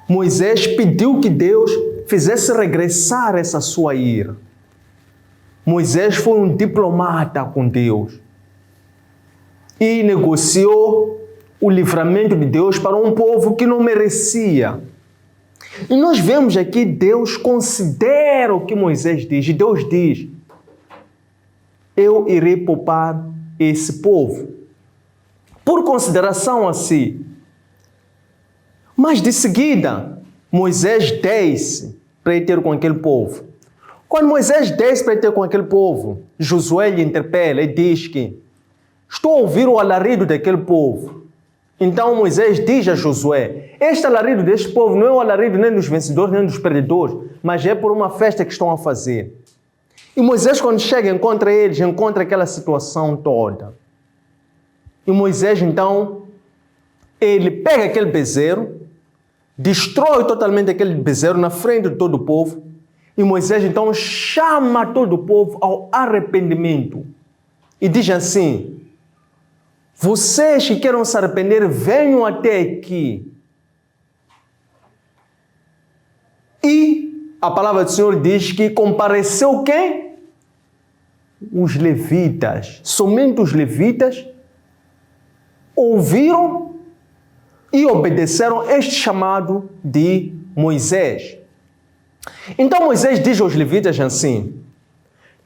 Moisés pediu que Deus fizesse regressar essa sua ira. Moisés foi um diplomata com Deus e negociou o livramento de Deus para um povo que não merecia. E nós vemos aqui Deus considera o que Moisés diz. E Deus diz: eu irei poupar esse povo. Por consideração a si. Mas de seguida, Moisés desce para ir ter com aquele povo. Quando Moisés desce para ir ter com aquele povo, Josué lhe interpela e diz que estou a ouvir o alarido daquele povo. Então Moisés diz a Josué: este alarido deste povo não é o alarido nem dos vencedores nem dos perdedores, mas é por uma festa que estão a fazer. E Moisés, quando chega, encontra eles, encontra aquela situação toda. E Moisés, então, ele pega aquele bezerro, destrói totalmente aquele bezerro na frente de todo o povo. E Moisés, então, chama todo o povo ao arrependimento. E diz assim: vocês que queiram se arrepender, venham até aqui. E a palavra do Senhor diz que compareceu quem? Os levitas. Somente os levitas ouviram e obedeceram este chamado de Moisés. Então Moisés diz aos levitas assim: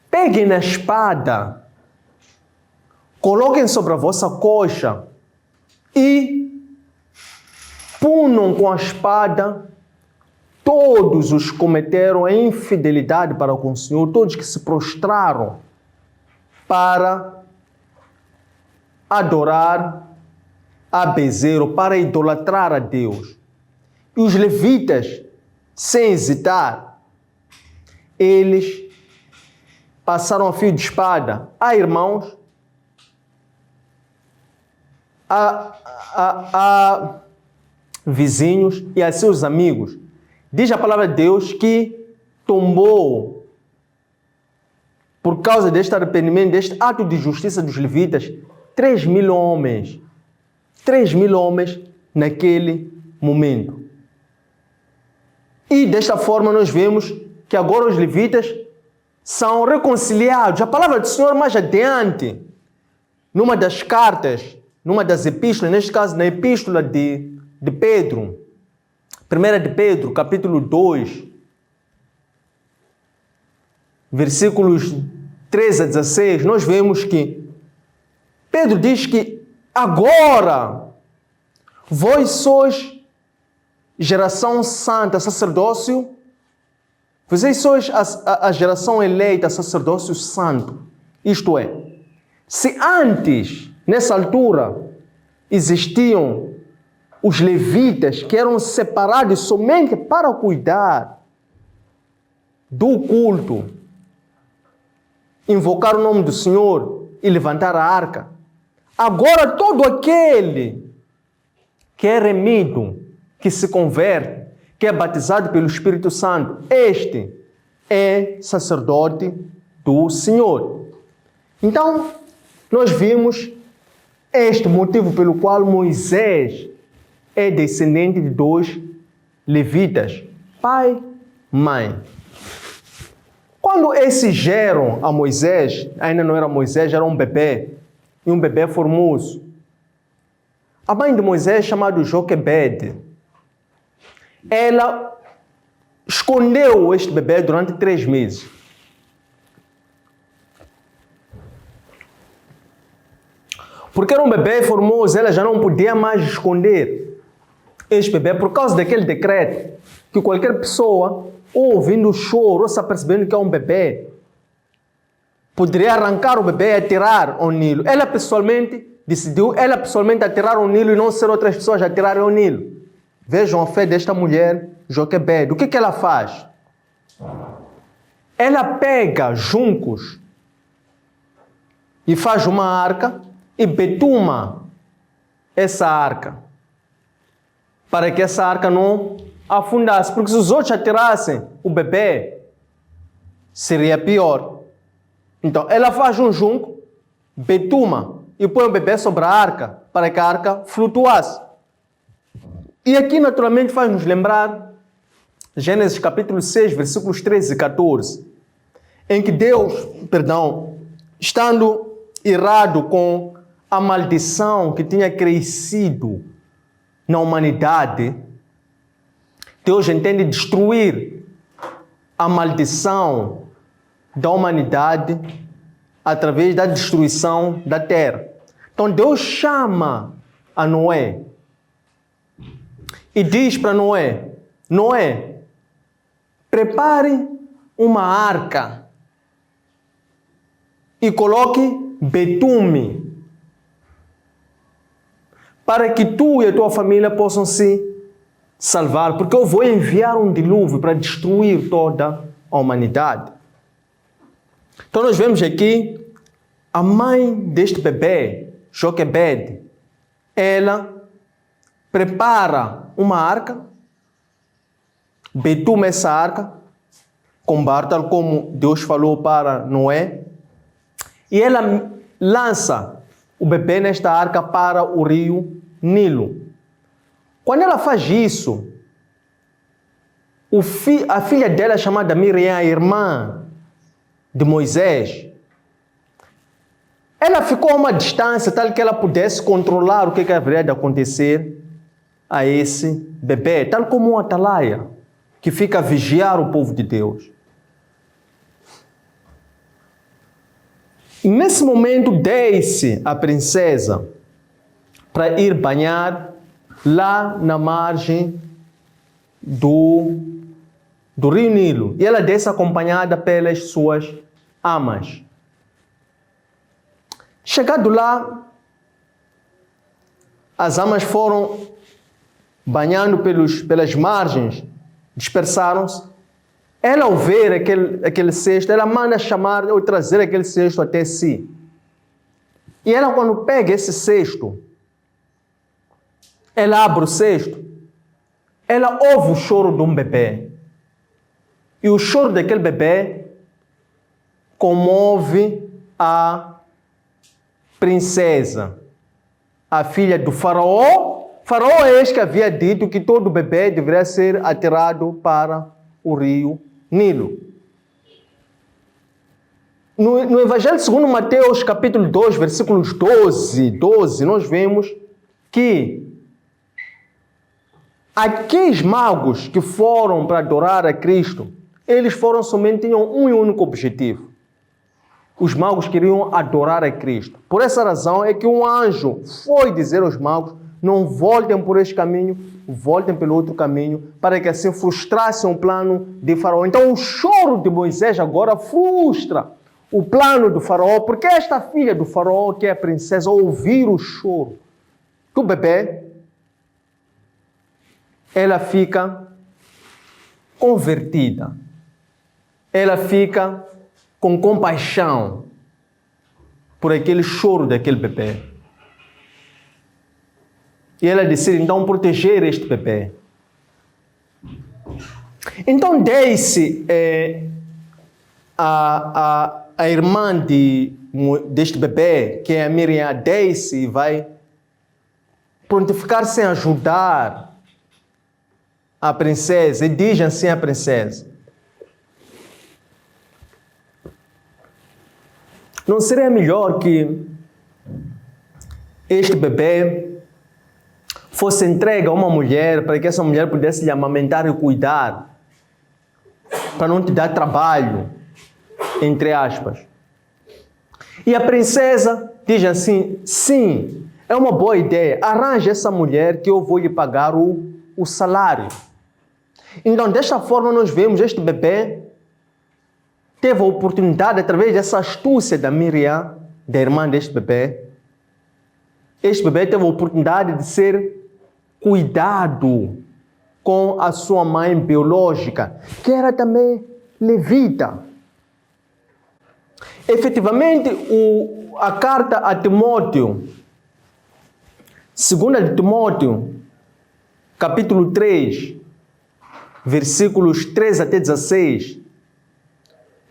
peguem na espada, coloquem sobre a vossa coxa e punam com a espada todos os que cometeram a infidelidade para com o Senhor, todos que se prostraram para adorar a bezerro, para idolatrar a Deus. E os levitas, sem hesitar, eles passaram a fio de espada a irmãos, a vizinhos e a seus amigos. Diz a palavra de Deus que tombou, por causa deste arrependimento, deste ato de justiça dos levitas, 3.000 homens. 3.000 homens naquele momento. E desta forma nós vemos que agora os levitas são reconciliados. A palavra do Senhor mais adiante, numa das cartas, numa das epístolas, neste caso na epístola de Pedro, 1 de Pedro, capítulo 2, versículos 13 a 16, nós vemos que Pedro diz que agora vós sois geração santa, sacerdócio, vocês sois a geração eleita, sacerdócio santo. Isto é, se antes, nessa altura, existiam os levitas que eram separados somente para cuidar do culto, invocar o nome do Senhor e levantar a arca, agora todo aquele que é remido, que se converte, que é batizado pelo Espírito Santo, este é sacerdote do Senhor. Então, nós vimos este motivo pelo qual Moisés é descendente de 2 levitas, pai, mãe. Quando esses geram a Moisés, ainda não era Moisés, era um bebê, e um bebê formoso. A mãe de Moisés, chamada Joquebede, ela escondeu este bebê durante 3 meses. Porque era um bebê formoso, ela já não podia mais esconder este bebê por causa daquele decreto que qualquer pessoa, ouvindo o choro, ou se apercebendo que é um bebê, poderia arrancar o bebê e atirar ao Nilo. Ela pessoalmente decidiu, atirar ao Nilo e não ser outras pessoas a atirarem ao Nilo. Vejam a fé desta mulher, Joquebede. O que ela faz? Ela pega juncos e faz uma arca e betuma essa arca, para que essa arca não afundasse. Porque se os outros atirassem o bebê, seria pior. Então, ela faz um junco, betuma, e põe o bebê sobre a arca, para que a arca flutuasse. E aqui, naturalmente, faz-nos lembrar Gênesis capítulo 6, versículos 13 e 14, em que Deus, estando irado com a maldição que tinha crescido na humanidade, Deus entende destruir a maldição da humanidade através da destruição da terra. Então Deus chama a Noé e diz para Noé: Noé, prepare uma arca e coloque betume para que tu e a tua família possam se salvar, porque eu vou enviar um dilúvio para destruir toda a humanidade. Então nós vemos aqui a mãe deste bebê, Joquebede, ela prepara uma arca, betume essa arca, com barro, tal como Deus falou para Noé, e ela lança o bebê nesta arca para o rio Nilo. Quando ela faz isso, a filha dela, chamada Miriam, a irmã de Moisés, ela ficou a uma distância tal que ela pudesse controlar o que haveria de acontecer a esse bebê, tal como um atalaia que fica a vigiar o povo de Deus. E nesse momento desce a princesa para ir banhar lá na margem do rio Nilo. E ela desce acompanhada pelas suas amas. Chegado lá, as amas foram banhando pelas margens, dispersaram-se. Ela, ao ver aquele cesto, ela manda chamar ou trazer aquele cesto até si. E ela, quando pega esse cesto, ela abre o cesto, ela ouve o choro de um bebê. E o choro daquele bebê comove a princesa, a filha do faraó. Faraó é este que havia dito que todo bebê deveria ser atirado para o rio Nilo. No Evangelho segundo Mateus, capítulo 2, versículos 12, nós vemos que aqueles magos que foram para adorar a Cristo, eles tinham um único objetivo. Os magos queriam adorar a Cristo. Por essa razão é que um anjo foi dizer aos magos: não voltem por este caminho, voltem pelo outro caminho, para que assim frustrassem o plano de Faraó. Então o choro de Moisés agora frustra o plano do Faraó, porque esta filha do Faraó, que é a princesa, ao ouvir o choro do bebê, ela fica convertida. Ela fica com compaixão por aquele choro daquele bebê. E ela decide então proteger este bebê. Então desce a irmã deste bebê, que é a Miriam, desce e vai prontificar-se em ajudar a princesa. E diz assim a princesa: não seria melhor que este bebê fosse entregue a uma mulher, para que essa mulher pudesse lhe amamentar e cuidar, para não te dar trabalho, entre aspas? E a princesa diz assim: sim, é uma boa ideia, arranje essa mulher que eu vou lhe pagar o salário. Então, desta forma, nós vemos este bebê teve a oportunidade, através dessa astúcia da Miriam, da irmã deste bebê, este bebê teve a oportunidade de ser cuidado com a sua mãe biológica, que era também levita. Efetivamente, a carta a Timóteo, 2 de Timóteo, capítulo 3, versículos 13 até 16,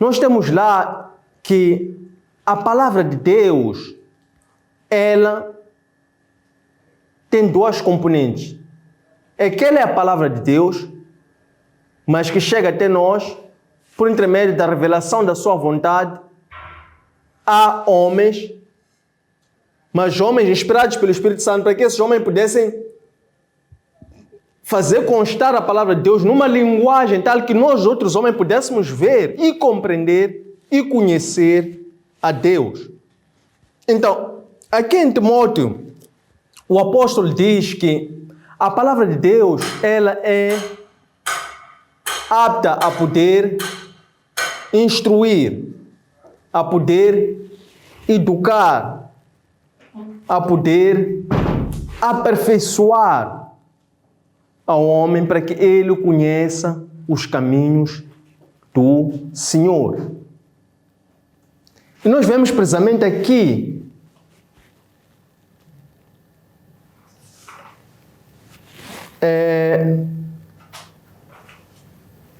nós temos lá que a palavra de Deus, ela tem duas componentes. Aquela é a palavra de Deus, mas que chega até nós por intermédio da revelação da sua vontade a homens, mas homens inspirados pelo Espírito Santo, para que esses homens pudessem fazer constar a palavra de Deus numa linguagem tal que nós outros homens pudéssemos ver e compreender e conhecer a Deus. Então, aqui em Timóteo, o apóstolo diz que a palavra de Deus, ela é apta a poder instruir, a poder educar, a poder aperfeiçoar ao homem para que ele conheça os caminhos do Senhor. E nós vemos precisamente aqui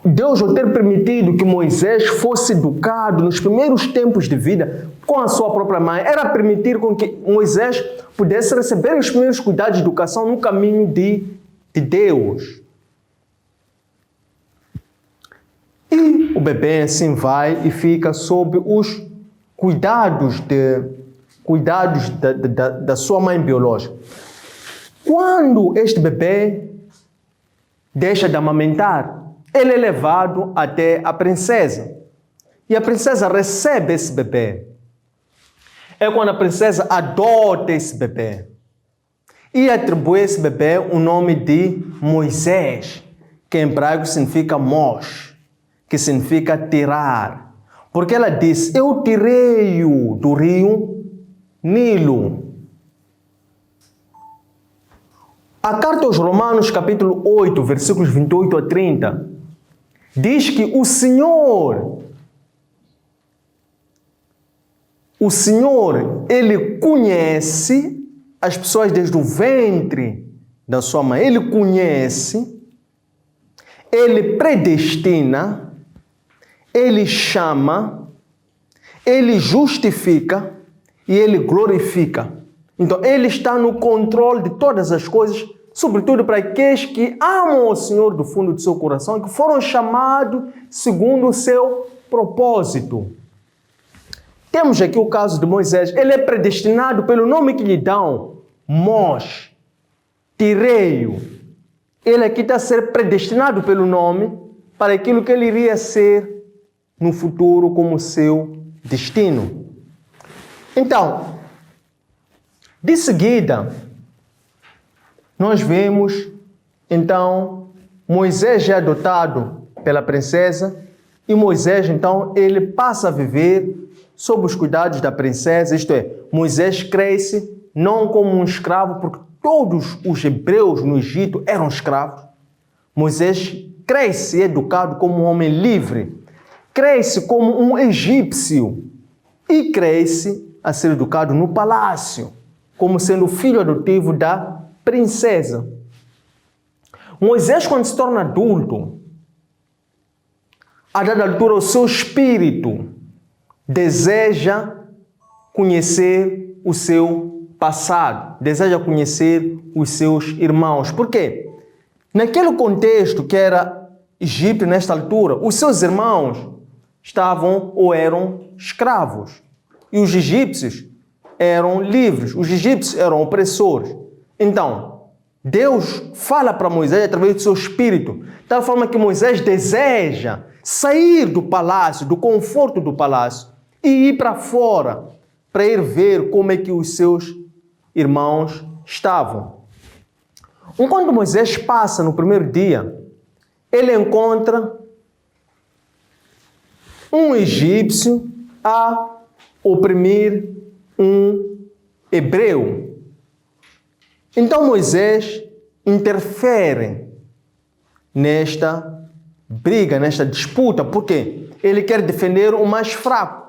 Deus ao ter permitido que Moisés fosse educado nos primeiros tempos de vida com a sua própria mãe, era permitir com que Moisés pudesse receber os primeiros cuidados de educação no caminho de Deus. E o bebê assim vai e fica sob os cuidados da sua mãe biológica. Quando este bebê deixa de amamentar, ele é levado até a princesa. E a princesa recebe esse bebê. É quando a princesa adota esse bebê. E atribui a esse bebê o nome de Moisés, que em hebraico significa Mosh, que significa tirar. Porque ela diz, eu tirei-o do rio Nilo. A carta aos Romanos, capítulo 8, versículos 28 a 30, diz que o Senhor, Ele conhece as pessoas desde o ventre da sua mãe. Ele conhece, Ele predestina, Ele chama, Ele justifica e Ele glorifica. Então, Ele está no controle de todas as coisas, sobretudo para aqueles que amam o Senhor do fundo do seu coração e que foram chamados segundo o seu propósito. Temos aqui o caso de Moisés. Ele é predestinado pelo nome que lhe dão, Mosh, tirei-o. Ele aqui está a ser predestinado pelo nome para aquilo que ele iria ser no futuro como seu destino. Então, de seguida, nós vemos, então, Moisés é adotado pela princesa e Moisés, então, ele passa a viver sob os cuidados da princesa, isto é, Moisés cresce não como um escravo, porque todos os hebreus no Egito eram escravos. Moisés cresce e é educado como um homem livre, cresce como um egípcio e cresce a ser educado no palácio, como sendo filho adotivo da princesa. Moisés, quando se torna adulto, a dada altura, o seu espírito deseja conhecer o seu passado, deseja conhecer os seus irmãos. Por quê? Naquele contexto que era Egito nesta altura, os seus irmãos estavam ou eram escravos e os egípcios eram livres, os egípcios eram opressores. Então, Deus fala para Moisés através do seu espírito, de tal forma que Moisés deseja sair do palácio, do conforto do palácio e ir para fora, para ir ver como é que os seus irmãos estavam. Enquanto Moisés passa no primeiro dia, ele encontra um egípcio a oprimir um hebreu. Então Moisés interfere nesta briga, nesta disputa, porque ele quer defender o mais fraco.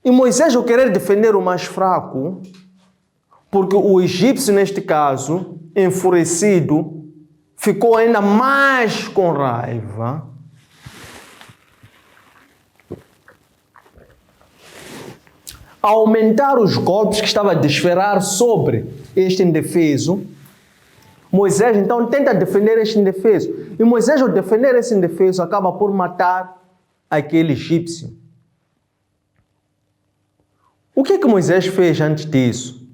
E Moisés, ao querer defender o mais fraco, porque o egípcio, neste caso, enfurecido, ficou ainda mais com raiva, aumentar os golpes que estava a desferrar sobre este indefeso, Moisés então tenta defender este indefeso. E Moisés, ao defender esse indefeso, acaba por matar aquele egípcio. O que Moisés fez antes disso?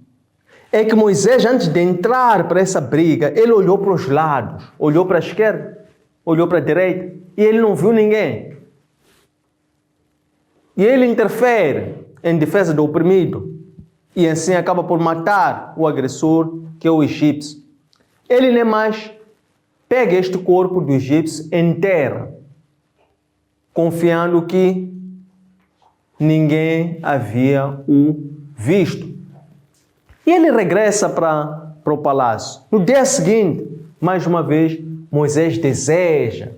É que Moisés, antes de entrar para essa briga, ele olhou para os lados, olhou para a esquerda, olhou para a direita, e ele não viu ninguém. E ele interfere em defesa do oprimido, e assim acaba por matar o agressor, que é o egípcio. Ele nem mais pega este corpo do egípcio em terra, confiando que ninguém havia o visto. E ele regressa para o palácio. No dia seguinte, mais uma vez, Moisés deseja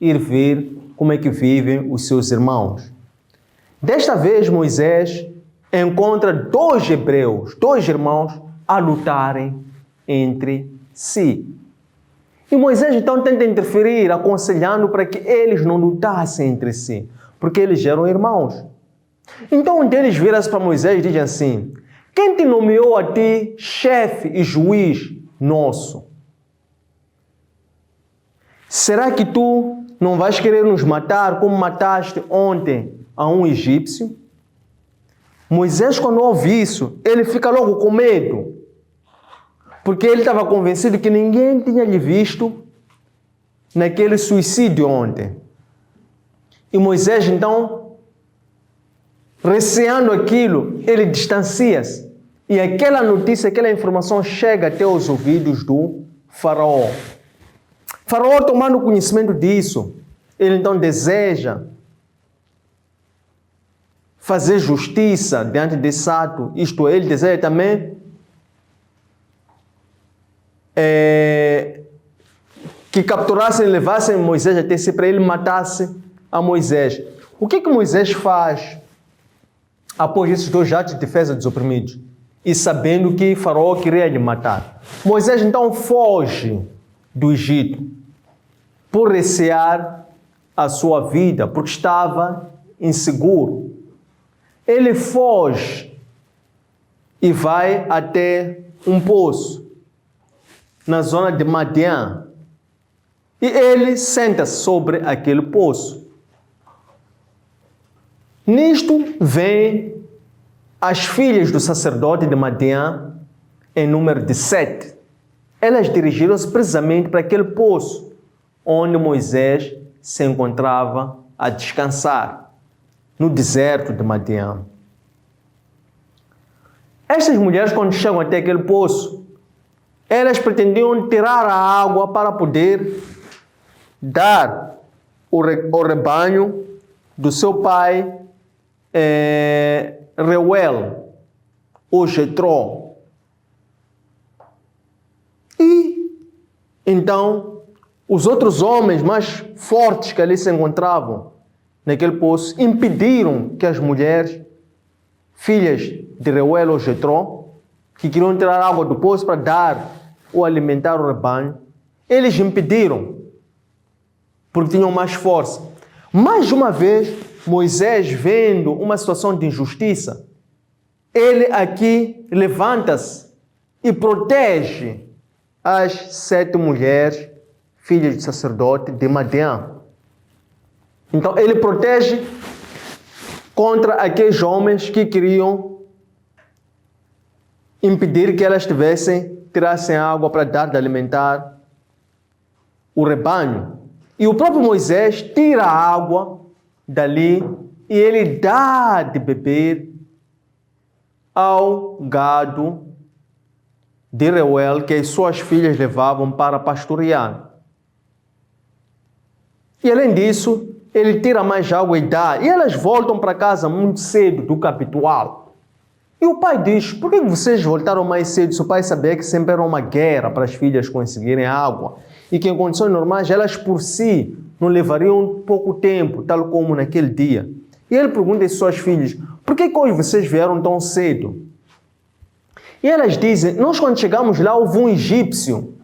ir ver como é que vivem os seus irmãos. Desta vez, Moisés encontra dois hebreus, dois irmãos, a lutarem entre si. E Moisés então tenta interferir, aconselhando para que eles não lutassem entre si, porque eles eram irmãos. Então um deles vira-se para Moisés e diz assim: quem te nomeou a ti chefe e juiz nosso? Será que tu não vais querer nos matar como mataste ontem a um egípcio? Moisés, quando ouve isso, ele fica logo com medo, porque ele estava convencido que ninguém tinha lhe visto naquele suicídio ontem. E Moisés, então, receando aquilo, ele distancia-se. E aquela notícia, aquela informação chega até os ouvidos do faraó. Faraó, tomando conhecimento disso, ele então deseja fazer justiça diante desse ato. Isto é, ele deseja também que capturassem e levassem Moisés até si para ele matasse a Moisés. O que Moisés faz após esses dois atos de defesa dos oprimidos? E sabendo que Faraó queria lhe matar. Moisés então foge do Egito por recear a sua vida, porque estava inseguro. Ele foge e vai até um poço na zona de Madian. E ele senta-se sobre aquele poço. Nisto vem as filhas do sacerdote de Madian, em número de 7. Elas dirigiram-se precisamente para aquele poço onde Moisés se encontrava a descansar, no deserto de Madian. Estas mulheres, quando chegam até aquele poço, elas pretendiam tirar a água para poder dar ao rebanho do seu pai Reuel, ou Jetró. E então os outros homens mais fortes que ali se encontravam naquele poço impediram que as mulheres, filhas de Reuel ou Jetró, que queriam tirar água do poço para dar ou alimentar o rebanho, eles impediram, porque tinham mais força. Mais uma vez, Moisés, vendo uma situação de injustiça, ele aqui levanta-se e protege as 7 mulheres, filhas de sacerdote de Madian. Então, ele protege contra aqueles homens que queriam impedir que elas tirassem água para dar de alimentar o rebanho. E o próprio Moisés tira a água dali e ele dá de beber ao gado de Reuel que as suas filhas levavam para pastorear. E além disso, ele tira mais água e dá. E elas voltam para casa muito cedo do habitual. E o pai diz: por que vocês voltaram mais cedo? Se o pai sabia que sempre era uma guerra para as filhas conseguirem água. E que em condições normais elas por si não levariam pouco tempo, tal como naquele dia. E ele pergunta às suas filhas: por que hoje vocês vieram tão cedo? E elas dizem: nós quando chegamos lá houve um egípcio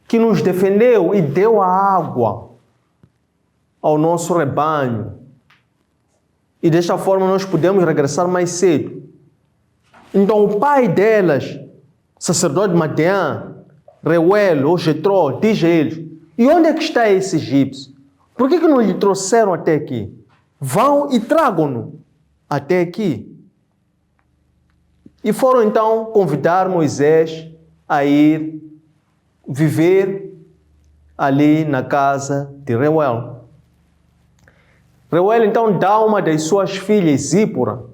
que nos defendeu e deu a água ao nosso rebanho. E desta forma nós podemos regressar mais cedo. Então o pai delas, sacerdote Madian, Reuel ou Jetró, diz a eles: e onde é que está esse egípcio? Por que não lhe trouxeram até aqui? Vão e tragam-no até aqui. E foram então convidar Moisés a ir viver ali na casa de Reuel. Reuel então dá uma das suas filhas, Zípora,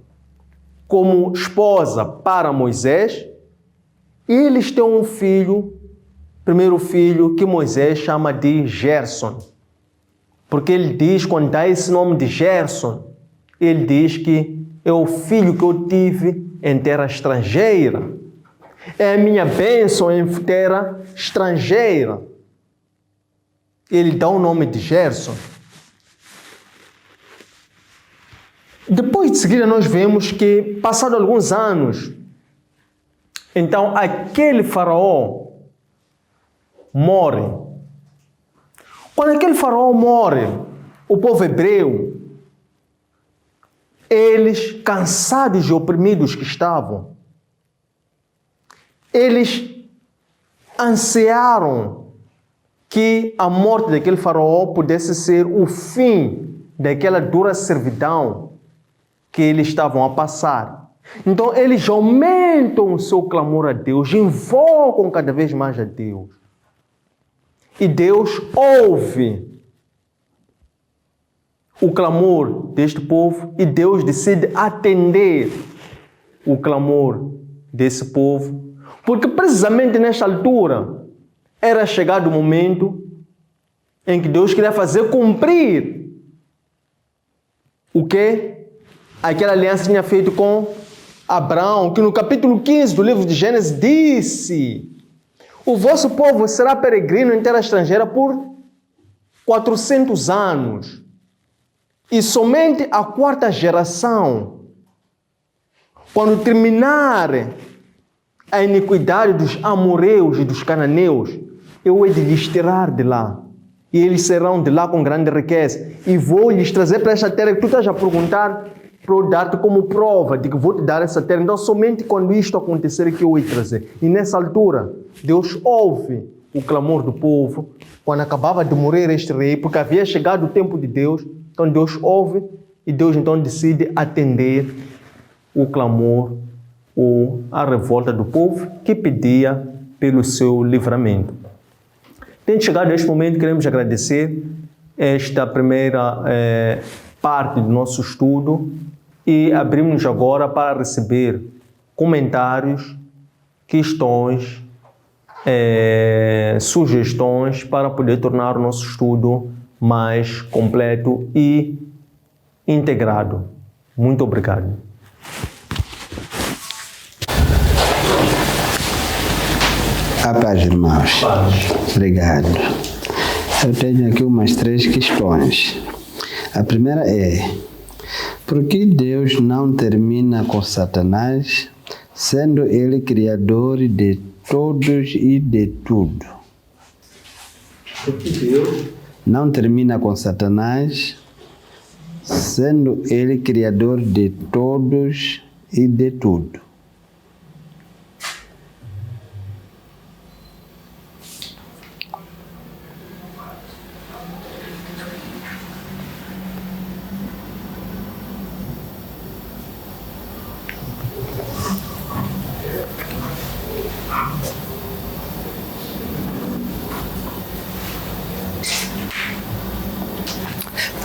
como esposa para Moisés, e eles têm um filho, primeiro filho, que Moisés chama de Gerson. Porque ele diz, quando dá esse nome de Gerson, ele diz que é o filho que eu tive em terra estrangeira. É a minha bênção em terra estrangeira. Ele dá o nome de Gerson. Depois de seguida nós vemos que, passado alguns anos, então aquele faraó morre. Quando aquele faraó morre, o povo hebreu, eles, cansados e oprimidos que estavam, eles ansiaram que a morte daquele faraó pudesse ser o fim daquela dura servidão que eles estavam a passar. Então eles aumentam o seu clamor a Deus, invocam cada vez mais a Deus. E Deus ouve o clamor deste povo e Deus decide atender o clamor desse povo, porque precisamente nesta altura era chegado o momento em que Deus queria fazer cumprir o que aquela aliança tinha feito com Abraão, que no capítulo 15 do livro de Gênesis disse: o vosso povo será peregrino em terra estrangeira por 400 anos. E somente a quarta geração, quando terminar a iniquidade dos amorreus e dos cananeus, eu hei de lhes tirar de lá. E eles serão de lá com grande riqueza. E vou lhes trazer para esta terra que tu estás a perguntar, para eu dar-te como prova de que vou te dar essa terra. Então, somente quando isto acontecer é que eu hei de trazer. E nessa altura, Deus ouve o clamor do povo, quando acabava de morrer este rei, porque havia chegado o tempo de Deus. Então Deus ouve e Deus então decide atender o clamor ou a revolta do povo que pedia pelo seu livramento. Tendo chegado a este momento, queremos agradecer esta primeira parte do nosso estudo e abrimos agora para receber comentários, questões, sugestões para poder tornar o nosso estudo mais completo e integrado. Muito obrigado. A paz, irmãos. Obrigado. Eu tenho aqui umas 3 questões. A primeira é: por que Deus não termina com Satanás, sendo ele criador de todos e de tudo? Por que Deus não termina com Satanás, sendo ele criador de todos e de tudo?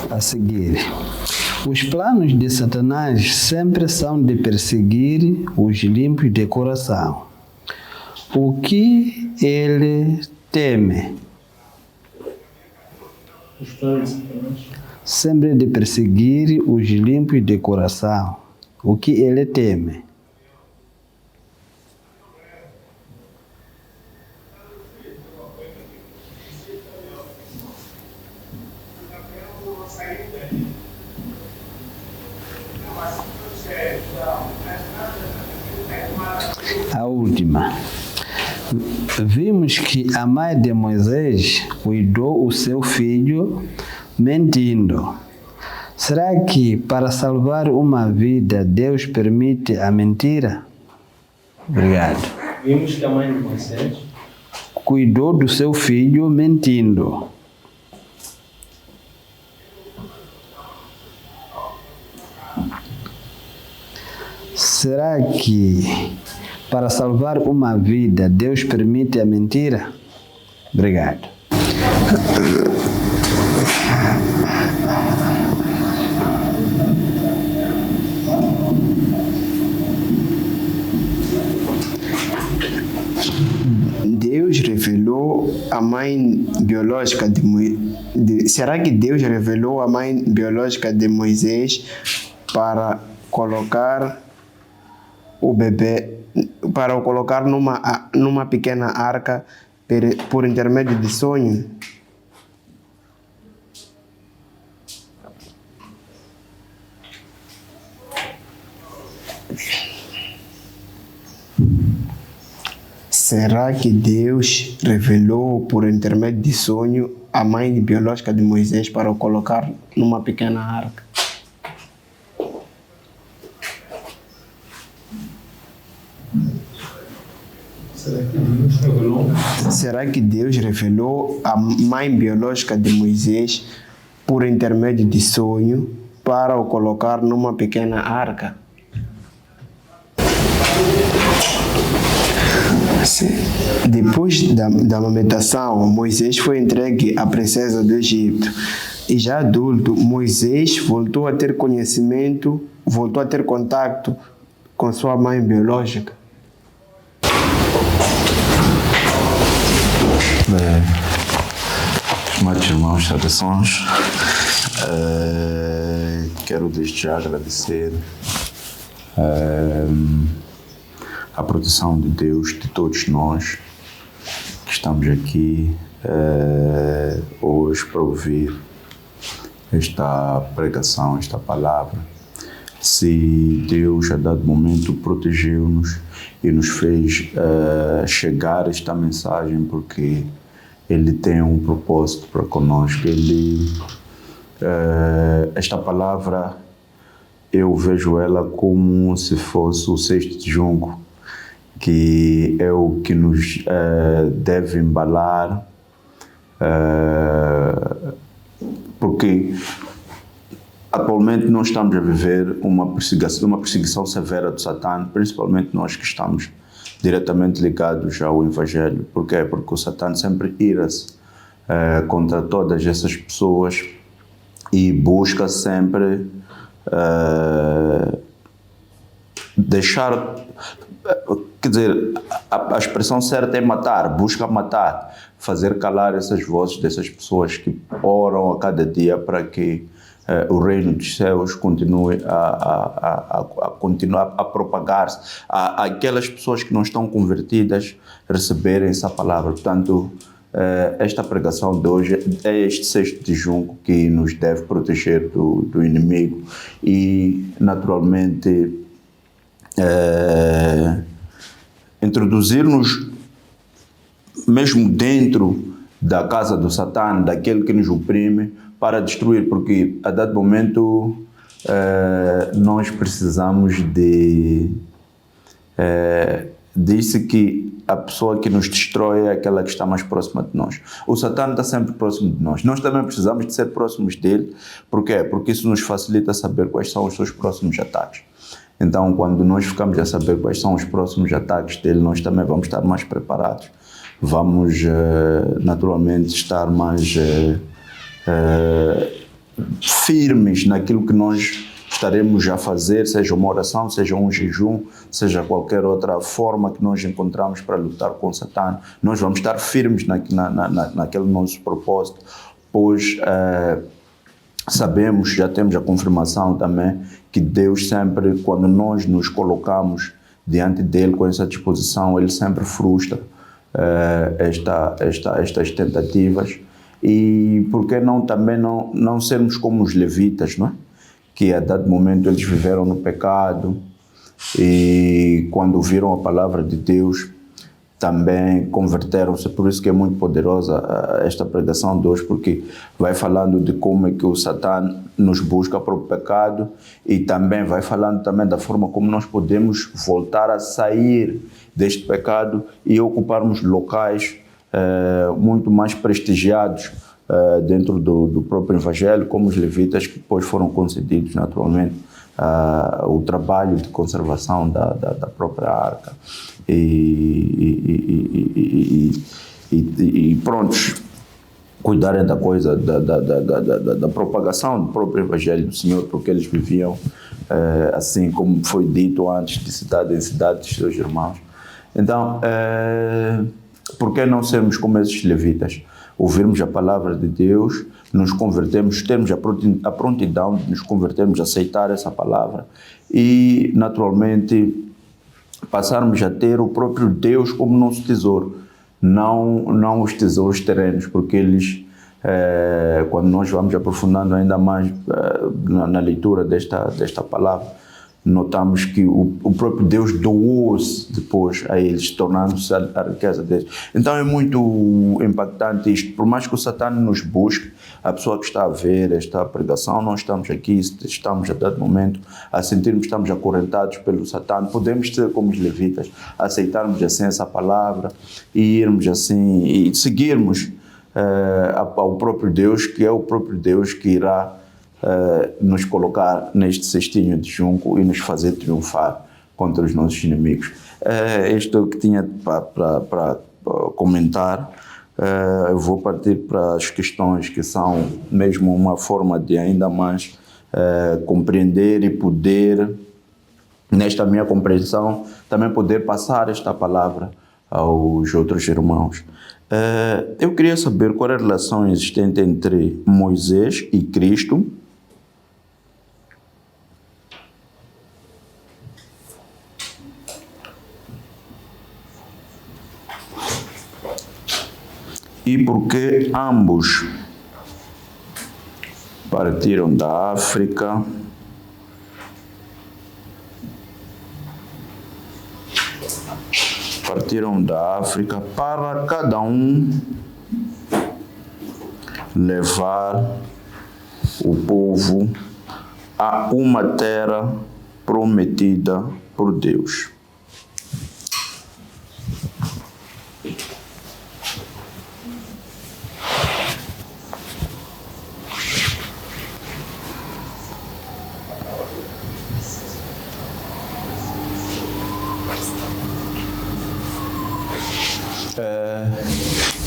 A seguir, os planos de Satanás sempre são de perseguir os limpos de coração. O que ele teme? Os planos de Satanás sempre de perseguir os limpos de coração. O que ele teme? A última. Vimos que a mãe de Moisés cuidou o seu filho mentindo. Será que para salvar uma vida Deus permite a mentira? Obrigado. Vimos que a mãe de Moisés cuidou do seu filho mentindo. Será que para salvar uma vida Deus permite a mentira? Obrigado. Deus revelou a mãe biológica será que Deus revelou a mãe biológica de Moisés para colocar o bebê, para o colocar numa pequena arca por intermédio de sonho? Será que Deus revelou por intermédio de sonho a mãe biológica de Moisés para o colocar numa pequena arca? Será que Deus revelou a mãe biológica de Moisés por intermédio de sonho para o colocar numa pequena arca? Depois da amamentação, Moisés foi entregue à princesa do Egito. E já adulto, Moisés voltou a ter conhecimento, voltou a ter contato com sua mãe biológica. Amados irmãos, saudações. Quero desde já agradecer a proteção de Deus, de todos nós que estamos aqui hoje para ouvir esta pregação, esta palavra. Se Deus a dado momento protegeu-nos e nos fez chegar esta mensagem porque Ele tem um propósito para conosco. Esta palavra, eu vejo ela como se fosse o 6 de junho, que é o que nos deve embalar, porque atualmente nós estamos a viver uma perseguição severa do Satã, principalmente nós que estamos diretamente ligados ao Evangelho. Por quê? Porque o Satã sempre ira-se contra todas essas pessoas e busca sempre deixar... Quer dizer, a expressão certa é matar, busca matar, fazer calar essas vozes dessas pessoas que oram a cada dia para que o reino dos céus continue continuar a propagar-se, aquelas pessoas que não estão convertidas receberem essa palavra. Portanto, esta pregação de hoje é este 6 de junho que nos deve proteger do inimigo e, naturalmente, introduzir-nos mesmo dentro da casa do Satã, daquele que nos oprime, para destruir, porque a dado momento nós precisamos diz-se que a pessoa que nos destrói é aquela que está mais próxima de nós. O Satã está sempre próximo de nós. Nós também precisamos de ser próximos dele. Por quê? Porque isso nos facilita saber quais são os seus próximos ataques. Então, quando nós ficamos a saber quais são os próximos ataques dele, nós também vamos estar mais preparados. Vamos, naturalmente, estar mais firmes naquilo que nós estaremos a fazer, seja uma oração, seja um jejum, seja qualquer outra forma que nós encontramos para lutar com o Satã. Nós vamos estar firmes naquele nosso propósito, pois sabemos, já temos a confirmação também, que Deus sempre, quando nós nos colocamos diante dele com essa disposição, ele sempre frustra estas tentativas. E por que não também não sermos como os levitas, não é? Que a dado momento eles viveram no pecado e quando ouviram a palavra de Deus também converteram-se. Por isso que é muito poderosa esta pregação de hoje, porque vai falando de como é que o Satã nos busca para o pecado e também vai falando também da forma como nós podemos voltar a sair deste pecado e ocuparmos locais muito mais prestigiados dentro do próprio Evangelho, como os levitas, que depois foram concedidos naturalmente o trabalho de conservação da própria arca. E prontos, cuidarem da coisa, da propagação do próprio Evangelho do Senhor, porque eles viviam assim como foi dito antes, de cidade em cidade dos seus irmãos. Então, por que não sermos como esses levitas? Ouvirmos a palavra de Deus, nos convertermos, termos a prontidão de nos convertermos, aceitar essa palavra e, naturalmente, passarmos a ter o próprio Deus como nosso tesouro, não os tesouros terrenos, porque eles, quando nós vamos aprofundando ainda mais na leitura desta palavra, notamos que o próprio Deus doou-se depois a eles, tornando-se a riqueza deles. Então é muito impactante isto. Por mais que o Satã nos busque, a pessoa que está a ver esta pregação, nós estamos aqui, estamos a dado momento a sentirmos que estamos acorrentados pelo Satã. Podemos ser como os levitas, aceitarmos assim essa palavra e irmos assim, e seguirmos ao próprio Deus, que é o próprio Deus que irá nos colocar neste cestinho de junco e nos fazer triunfar contra os nossos inimigos. Isto é o que tinha para comentar. Eu vou partir para as questões que são mesmo uma forma de ainda mais compreender e poder, nesta minha compreensão, também poder passar esta palavra aos outros irmãos. Eu queria saber qual é a relação existente entre Moisés e Cristo. E porque ambos partiram da África para cada um levar o povo a uma terra prometida por Deus.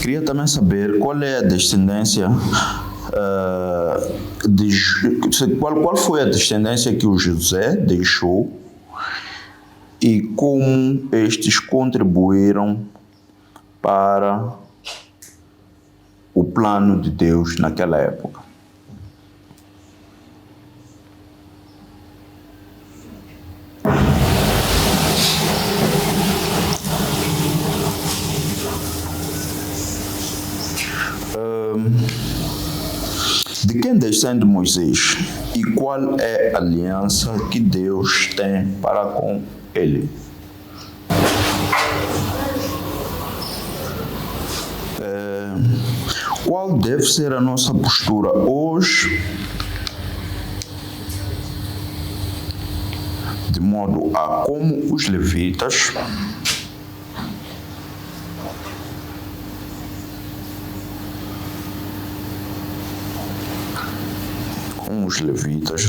Queria também saber qual é a descendência qual foi a descendência que o José deixou e como estes contribuíram para o plano de Deus naquela época. De quem descende Moisés e qual é a aliança que Deus tem para com ele? Qual deve ser a nossa postura hoje, de modo a, como os levitas,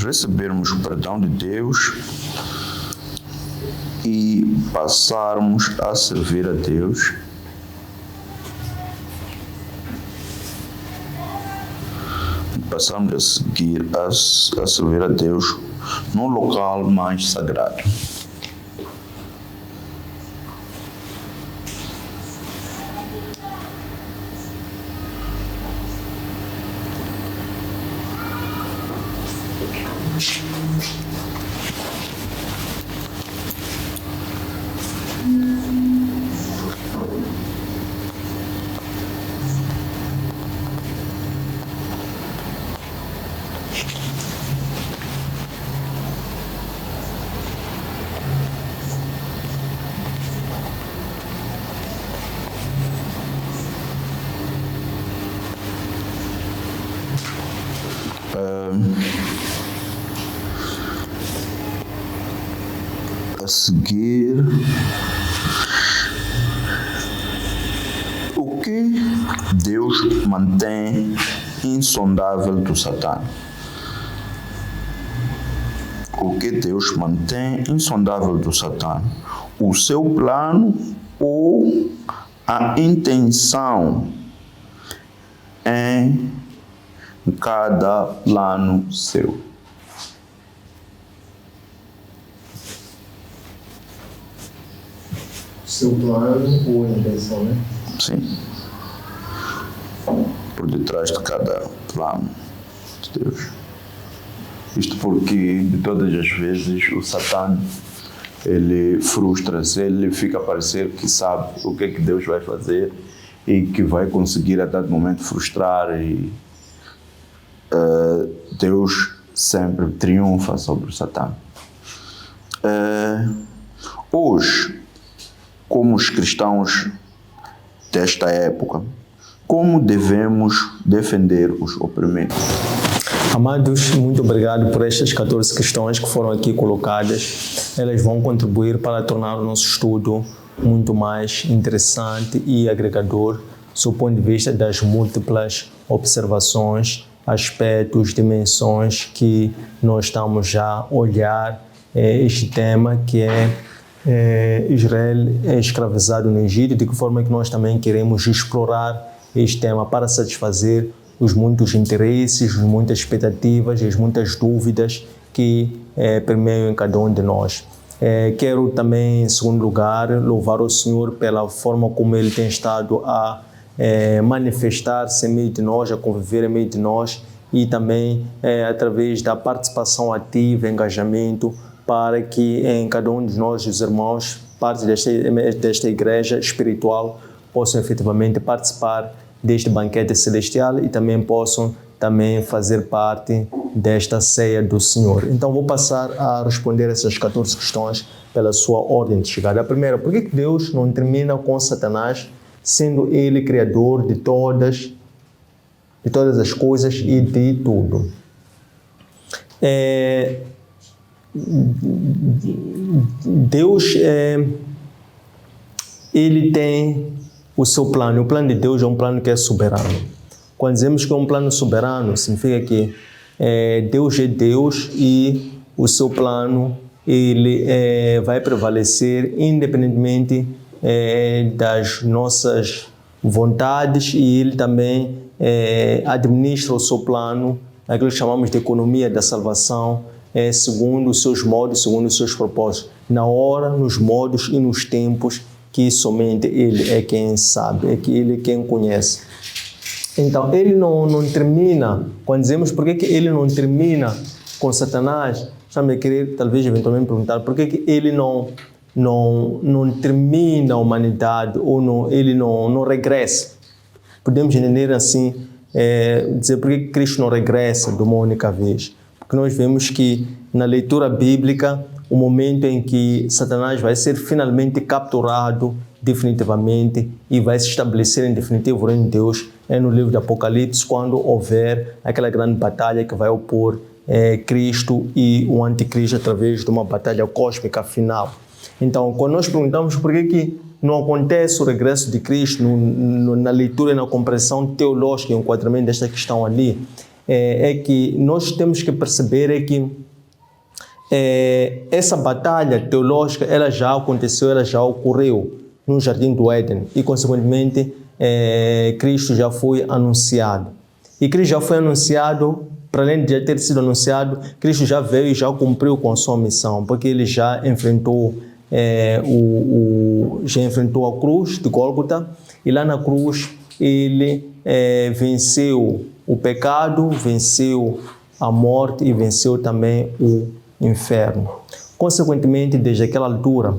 recebermos o perdão de Deus e passarmos a servir a Deus a servir a Deus num local mais sagrado. A seguir, o que Deus mantém insondável do Satã? O que Deus mantém insondável do Satã? O seu plano ou a intenção em cada plano seu? Seu plano ou intenção, né? Sim. Por detrás de cada plano de Deus. Isto porque, de todas as vezes, o Satã, ele frustra-se, ele fica a parecer que sabe o que é que Deus vai fazer e que vai conseguir a dado momento frustrar, e Deus sempre triunfa sobre o Satã. Hoje, como os cristãos desta época, como devemos defender os oprimidos? Amados, muito obrigado por estas 14 questões que foram aqui colocadas. Elas vão contribuir para tornar o nosso estudo muito mais interessante e agregador, sob o ponto de vista das múltiplas observações, aspectos, dimensões que nós estamos já a olhar este tema, que é Israel é escravizado no Egito, de que forma que nós também queremos explorar este tema para satisfazer os muitos interesses, as muitas expectativas e as muitas dúvidas que permeiam em cada um de nós. Quero também, em segundo lugar, louvar o Senhor pela forma como Ele tem estado a manifestar-se em meio de nós, a conviver em meio de nós, e também através da participação ativa, engajamento, para que em cada um de nós, os irmãos, parte desta igreja espiritual, possam efetivamente participar deste banquete celestial e também possam fazer parte desta ceia do Senhor. Então vou passar a responder essas 14 questões pela sua ordem de chegada. A primeira, por que Deus não termina com Satanás, sendo Ele criador de todas as coisas e de tudo? Deus, Ele tem o seu plano. O plano de Deus é um plano que é soberano. Quando dizemos que é um plano soberano, significa que Deus é Deus e o seu plano ele vai prevalecer independentemente das nossas vontades, e Ele também administra o seu plano, aquilo que chamamos de economia da salvação, segundo os seus modos, segundo os seus propósitos, na hora, nos modos e nos tempos que somente Ele é quem sabe, é que Ele é quem conhece. Então, Ele não termina, quando dizemos por que Ele não termina com Satanás, estamos a querer, talvez, eventualmente perguntar, por que Ele não termina a humanidade, ou Ele não regressa? Podemos entender assim, dizer por que Cristo não regressa de uma única vez? Porque nós vemos que na leitura bíblica, o momento em que Satanás vai ser finalmente capturado definitivamente e vai se estabelecer em definitivo o reino de Deus é no livro de Apocalipse, quando houver aquela grande batalha que vai opor Cristo e o anticristo através de uma batalha cósmica final. Então, quando nós perguntamos por que não acontece o regresso de Cristo na leitura e na compreensão teológica e enquadramento desta questão ali, é que nós temos que perceber que essa batalha teológica ela já aconteceu, ela já ocorreu no Jardim do Éden e, consequentemente, Cristo já foi anunciado. E Cristo já foi anunciado, para além de já ter sido anunciado, Cristo já veio e já cumpriu com a sua missão, porque Ele já enfrentou a cruz de Gólgota, e lá na cruz Ele venceu o pecado, venceu a morte e venceu também o inferno. Consequentemente, desde aquela altura,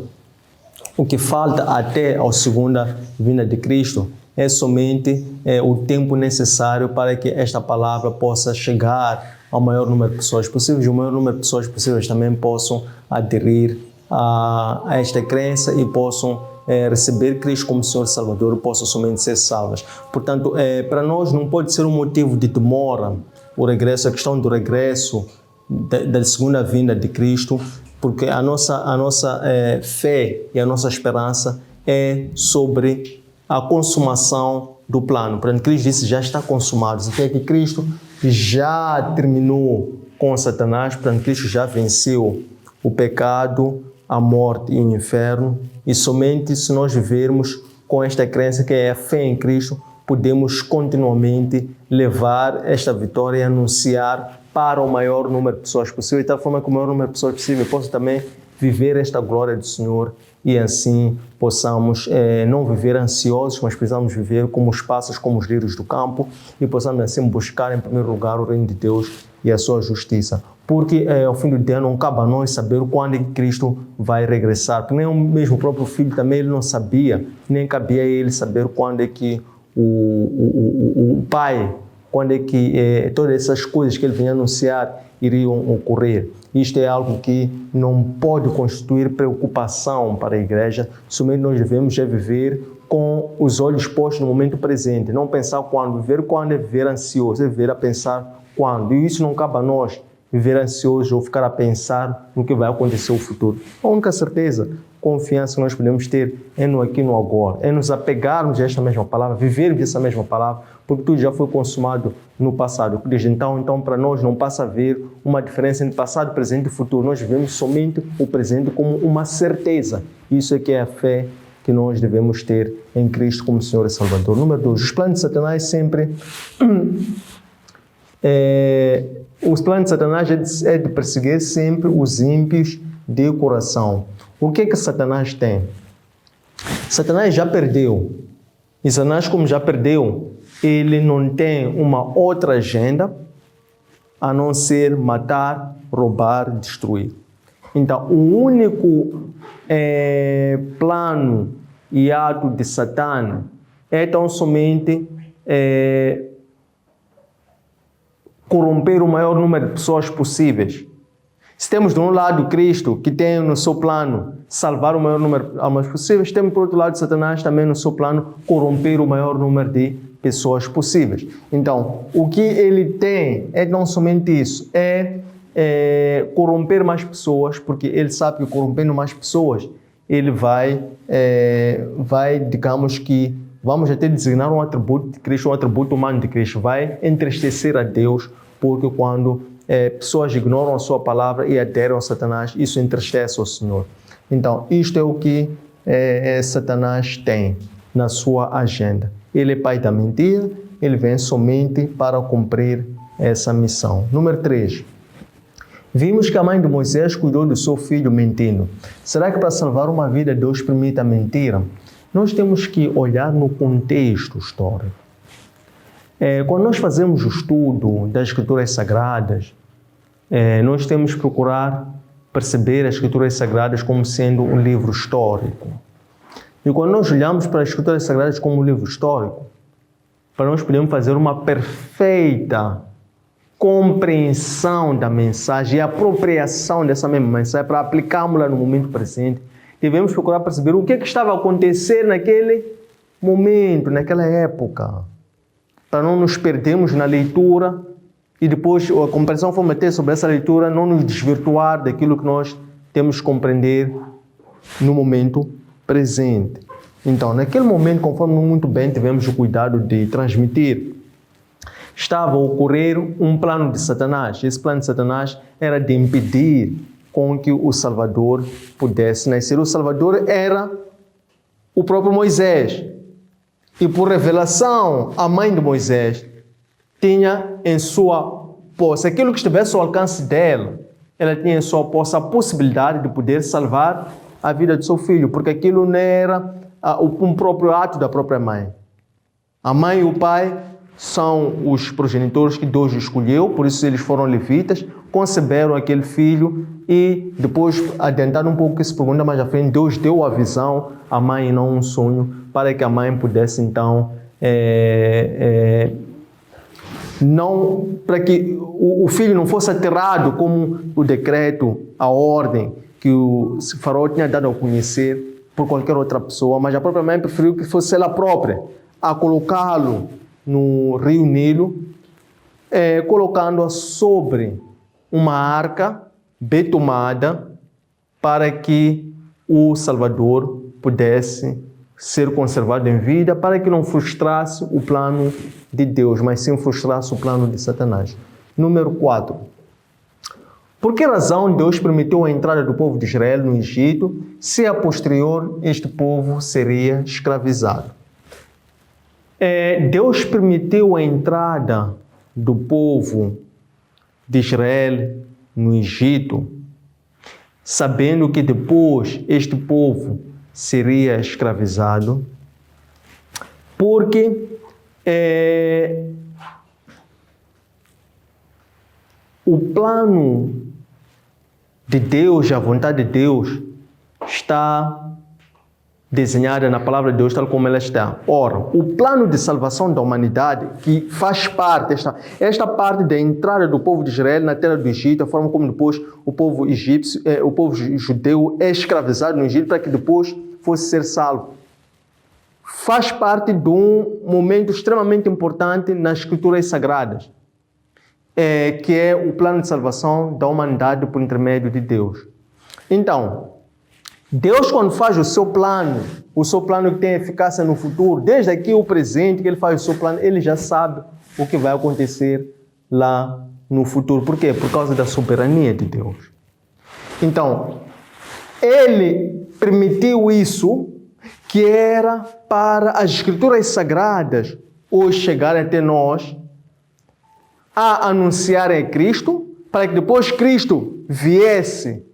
o que falta até a segunda vinda de Cristo é somente o tempo necessário para que esta palavra possa chegar ao maior número de pessoas possíveis, e o maior número de pessoas possíveis também possam aderir a esta crença e possam receber Cristo como Senhor e Salvador, possam somente ser salvas. Portanto, para nós não pode ser um motivo de demora o regresso, a questão do regresso, da segunda vinda de Cristo, porque a nossa fé e a nossa esperança é sobre a consumação do plano. Portanto, Cristo disse, já está consumado. Significa que Cristo já terminou com Satanás, portanto, Cristo já venceu o pecado, a morte e o inferno, e somente se nós vivermos com esta crença que é a fé em Cristo, podemos continuamente levar esta vitória e anunciar para o maior número de pessoas possível, e de tal forma que o maior número de pessoas possível possa também viver esta glória do Senhor, e assim possamos não viver ansiosos, mas precisamos viver como os pássaros, como os lírios do campo, e possamos assim buscar em primeiro lugar o reino de Deus e a sua justiça. Porque ao fim do dia não cabe a nós saber quando é que Cristo vai regressar, porque nem o mesmo próprio Filho também ele não sabia, nem cabia a ele saber quando é que o Pai, quando é que todas essas coisas que ele vinha anunciar iriam ocorrer. Isto é algo que não pode constituir preocupação para a igreja, somente nós devemos viver com os olhos postos no momento presente, não pensar quando, viver quando é viver ansioso, é viver a pensar quando, e isso não cabe a nós, viver ansioso ou ficar a pensar no que vai acontecer no futuro. A única certeza, confiança que nós podemos ter é no aqui e no agora, é nos apegarmos a esta mesma palavra, vivermos essa mesma palavra, porque tudo já foi consumado no passado. Desde então para nós não passa a haver uma diferença entre passado, presente e futuro. Nós vivemos somente o presente como uma certeza. Isso é que é a fé que nós devemos ter em Cristo como Senhor e Salvador. Número 2, os planos de Satanás sempre... os planos de Satanás é de perseguir sempre os ímpios de coração. O que é que Satanás tem? Satanás já perdeu. E Satanás, como já perdeu, ele não tem uma outra agenda a não ser matar, roubar, destruir. Então, o único plano e ato de Satã é tão somente corromper o maior número de pessoas possíveis. Se temos de um lado Cristo, que tem no seu plano salvar o maior número de almas possíveis, temos por outro lado Satanás também no seu plano corromper o maior número de pessoas possíveis. Então, o que ele tem é não somente isso, corromper mais pessoas, porque ele sabe que corrompendo mais pessoas, ele vai, digamos que, vamos até designar um atributo de Cristo, um atributo humano de Cristo, vai entristecer a Deus, porque quando pessoas ignoram a sua palavra e aderem a Satanás, isso entristece o Senhor. Então, isto é o que Satanás tem na sua agenda. Ele é pai da mentira, ele vem somente para cumprir essa missão. Número 3. Vimos que a mãe de Moisés cuidou do seu filho mentindo. Será que para salvar uma vida Deus permite a mentira? Nós temos que olhar no contexto histórico. Quando nós fazemos o estudo das Escrituras Sagradas, nós temos que procurar perceber as Escrituras Sagradas como sendo um livro histórico. E quando nós olhamos para as Escrituras Sagradas como um livro histórico, para nós podermos fazer uma perfeita compreensão da mensagem e apropriação dessa mesma mensagem para aplicarmos-la no momento presente, devemos procurar perceber o que estava a acontecer naquele momento, naquela época, para não nos perdermos na leitura e depois a compreensão for meter sobre essa leitura, não nos desvirtuar daquilo que nós temos que compreender no momento presente. Então, naquele momento, conforme muito bem tivemos o cuidado de transmitir, estava a ocorrer um plano de Satanás. Esse plano de Satanás era de impedir com que o Salvador pudesse nascer. O Salvador era o próprio Moisés. E por revelação, a mãe de Moisés tinha em sua posse, aquilo que estivesse ao alcance dela, ela tinha em sua posse a possibilidade de poder salvar a vida de seu filho, porque aquilo não era um próprio ato da própria mãe. A mãe e o pai são os progenitores que Deus escolheu, por isso eles foram levitas, conceberam aquele filho e depois, adiantando um pouco essa pergunta mais à frente, Deus deu a visão à mãe e não um sonho, para que a mãe pudesse então, para que o filho não fosse aterrado como o decreto, a ordem que o faraó tinha dado a conhecer por qualquer outra pessoa, mas a própria mãe preferiu que fosse ela própria a colocá-lo no rio Nilo colocando-a sobre uma arca betumada para que o Salvador pudesse ser conservado em vida, para que não frustrasse o plano de Deus, mas sim frustrasse o plano de Satanás. Número 4. Por que razão Deus permitiu a entrada do povo de Israel no Egito, se a posterior este povo seria escravizado? Deus permitiu a entrada do povo de Israel no Egito, sabendo que depois este povo seria escravizado, porque o plano de Deus, a vontade de Deus, está desenhada na palavra de Deus tal como ela está. Ora, o plano de salvação da humanidade, que faz parte, esta parte da entrada do povo de Israel na terra do Egito, a forma como depois o povo egípcio, o povo judeu é escravizado no Egito para que depois fosse ser salvo, faz parte de um momento extremamente importante nas escrituras sagradas, que é o plano de salvação da humanidade por intermédio de Deus. Então, Deus, quando faz o seu plano que tem eficácia no futuro, desde aqui o presente que ele faz o seu plano, ele já sabe o que vai acontecer lá no futuro. Por quê? Por causa da soberania de Deus. Então, ele permitiu isso, que era para as escrituras sagradas hoje chegarem até nós, a anunciarem a Cristo, para que depois Cristo viesse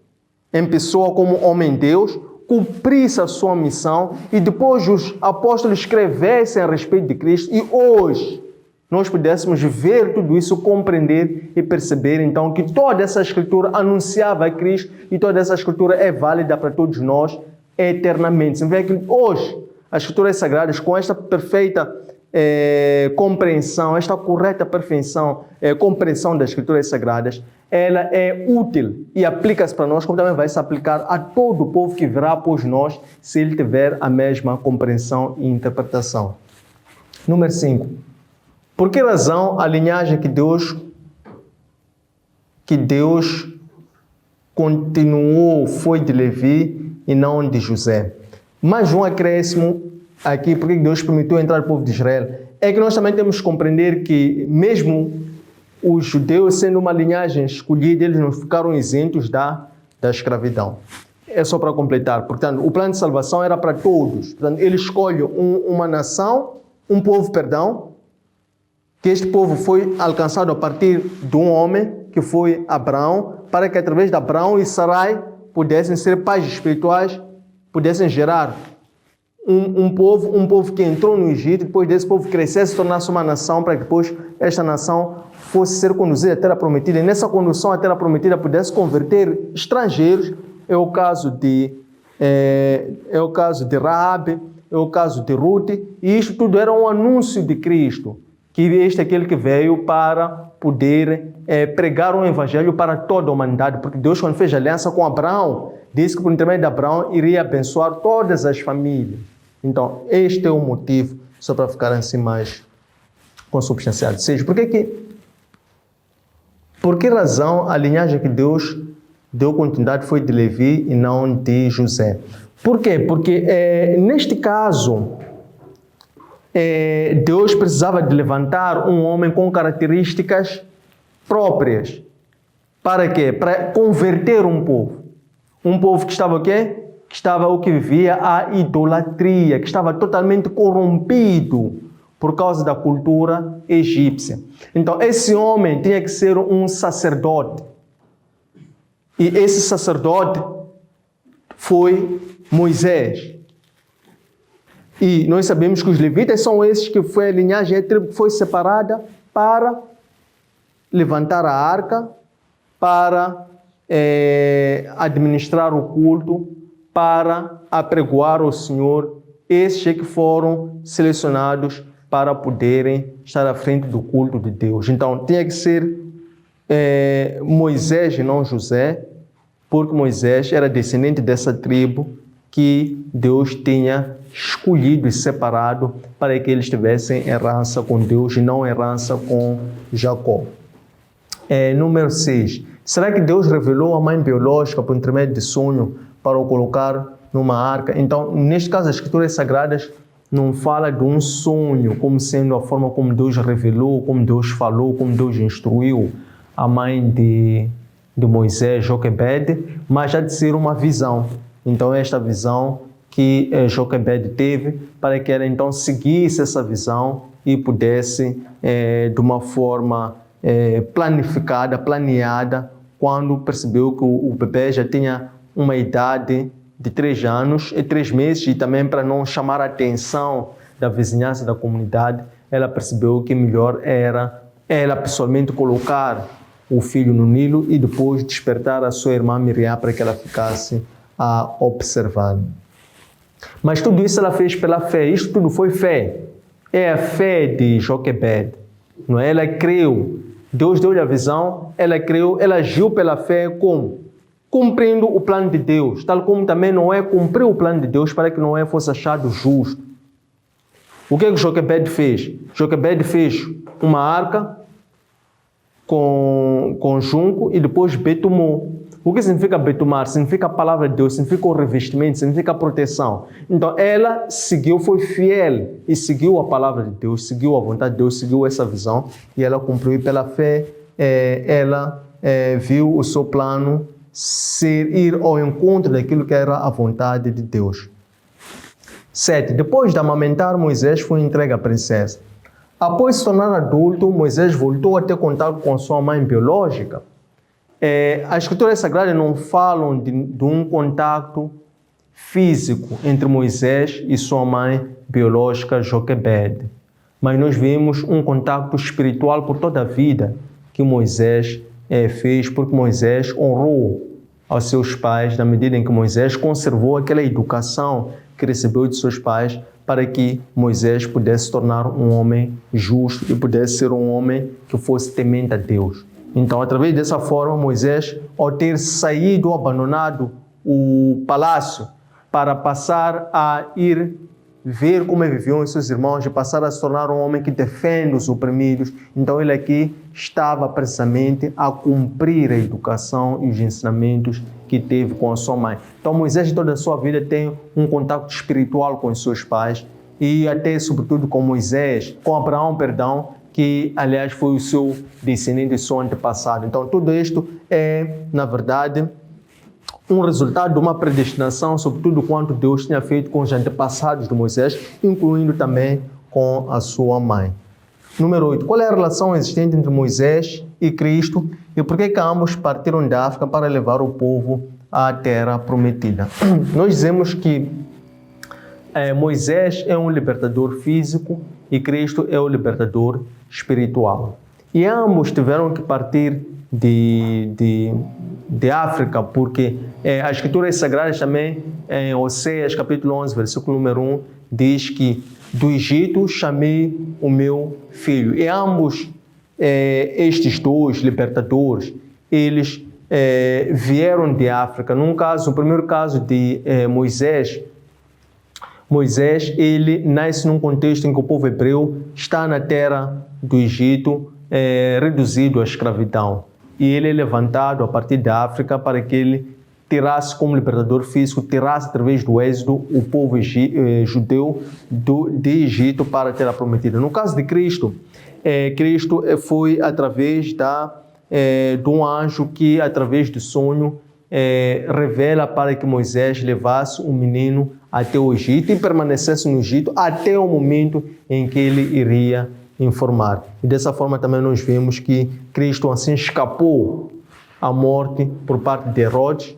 em pessoa como homem-deus, cumprisse a sua missão e depois os apóstolos escrevessem a respeito de Cristo e hoje nós pudéssemos ver tudo isso, compreender e perceber então que toda essa escritura anunciava a Cristo e toda essa escritura é válida para todos nós eternamente. Você vê que hoje as escrituras sagradas, com esta perfeita compreensão, esta correta compreensão das escrituras sagradas, ela é útil e aplica-se para nós, como também vai se aplicar a todo o povo que virá após nós, se ele tiver a mesma compreensão e interpretação. Número 5. Por que razão a linhagem que Deus continuou foi de Levi e não de José? Mais um acréscimo aqui, porque Deus permitiu entrar o povo de Israel, é que nós também temos que compreender que mesmo os judeus, sendo uma linhagem escolhida, eles não ficaram isentos da escravidão. É só para completar. Portanto, o plano de salvação era para todos. Portanto, ele escolhe uma nação, um povo, que este povo foi alcançado a partir de um homem, que foi Abraão, para que através de Abraão e Sarai pudessem ser pais espirituais, pudessem gerar um povo que entrou no Egito, depois desse povo crescesse e tornasse uma nação, para que depois esta nação fosse ser conduzida à terra prometida, e nessa condução à terra prometida pudesse converter estrangeiros. É o caso de Raabe, é o caso de Ruth, e isto tudo era um anúncio de Cristo, que este é aquele que veio para poder pregar um evangelho para toda a humanidade, porque Deus, quando fez aliança com Abraão, disse que por intermédio de Abraão iria abençoar todas as famílias. Então, este é o motivo, só para ficar assim mais consubstanciado. Ou seja, por que razão a linhagem que Deus deu continuidade foi de Levi e não de José? Por quê? Porque, neste caso, Deus precisava de levantar um homem com características próprias. Para quê? Para converter um povo. Um povo que estava o quê? Que estava o que vivia a idolatria, que estava totalmente corrompido por causa da cultura egípcia. Então, esse homem tinha que ser um sacerdote. E esse sacerdote foi Moisés. E nós sabemos que os levitas são esses que foi a linhagem, a tribo que foi separada para levantar a arca, para administrar o culto, para apregoar o Senhor. Esses que foram selecionados para poderem estar à frente do culto de Deus. Então, tinha que ser Moisés e não José, porque Moisés era descendente dessa tribo que Deus tinha escolhido e separado para que eles tivessem herança com Deus e não herança com Jacó. Número 6. Será que Deus revelou a mãe biológica por intermédio de sonho para o colocar numa arca? Então, neste caso, as Escrituras Sagradas não fala de um sonho como sendo a forma como Deus revelou, como Deus falou, como Deus instruiu a mãe de Moisés, Joquebede, mas já de ser uma visão. Então, esta visão que Joquebede teve para que ela então seguisse essa visão e pudesse, de uma forma planificada, planeada, quando percebeu que o bebê já tinha uma idade de 3 anos e 3 meses, e também para não chamar a atenção da vizinhança, da comunidade, ela percebeu que melhor era ela pessoalmente colocar o filho no Nilo e depois despertar a sua irmã Miriam para que ela ficasse a observar. Mas tudo isso ela fez pela fé. Isto tudo foi fé. É a fé de Joquebede. Não é? Ela creu. Deus deu-lhe a visão, ela creu, ela agiu pela fé como? Cumprindo o plano de Deus, tal como também Noé cumpriu o plano de Deus para que Noé fosse achado justo. O que Joquebede fez? Joquebede fez uma arca com junco e depois betumou. O que significa betumar? Significa a palavra de Deus, significa o revestimento, significa a proteção. Então ela seguiu, foi fiel e seguiu a palavra de Deus, seguiu a vontade de Deus, seguiu essa visão e ela cumpriu. E pela fé, ela viu o seu plano ir ao encontro daquilo que era a vontade de Deus. 7. Depois de amamentar, Moisés foi entregue à princesa. Após se tornar adulto, Moisés voltou a ter contato com a sua mãe biológica. As Escrituras Sagradas não falam de um contato físico entre Moisés e sua mãe biológica, Joquebede. Mas nós vemos um contato espiritual por toda a vida que Moisés fez, porque Moisés honrou aos seus pais na medida em que Moisés conservou aquela educação que recebeu de seus pais para que Moisés pudesse se tornar um homem justo e pudesse ser um homem que fosse temente a Deus. Então, através dessa forma, Moisés, ao ter saído, abandonado o palácio para passar a ir ver como viviam os seus irmãos e passar a se tornar um homem que defende os oprimidos, então ele aqui estava precisamente a cumprir a educação e os ensinamentos que teve com a sua mãe. Então, Moisés, toda a sua vida, tem um contato espiritual com os seus pais e até, sobretudo, com Abraão, que, aliás, foi o seu descendente, o seu antepassado. Então, tudo isto é, na verdade, um resultado de uma predestinação, sobretudo quanto Deus tinha feito com os antepassados de Moisés, incluindo também com a sua mãe. Número 8. Qual é a relação existente entre Moisés e Cristo e por que ambos partiram da África para levar o povo à terra prometida? Nós dizemos que Moisés é um libertador físico e Cristo é o libertador espiritual. E ambos tiveram que partir de África, porque as Escrituras Sagradas também, em Oséias capítulo 11, versículo número 1, diz que do Egito chamei o meu filho. E ambos, estes dois libertadores, eles vieram de África. No primeiro caso de Moisés, ele nasce num contexto em que o povo hebreu está na terra do Egito, reduzido à escravidão. E ele é levantado a partir da África para que ele tirasse como libertador físico, tirasse através do êxodo o povo judeu de Egito para a terra prometida. No caso de Cristo, Cristo foi através de um anjo que, através do sonho, revela para que Moisés levasse o menino até o Egito e permanecesse no Egito até o momento em que ele iria informar. E dessa forma também nós vemos que Cristo assim escapou à morte por parte de Herodes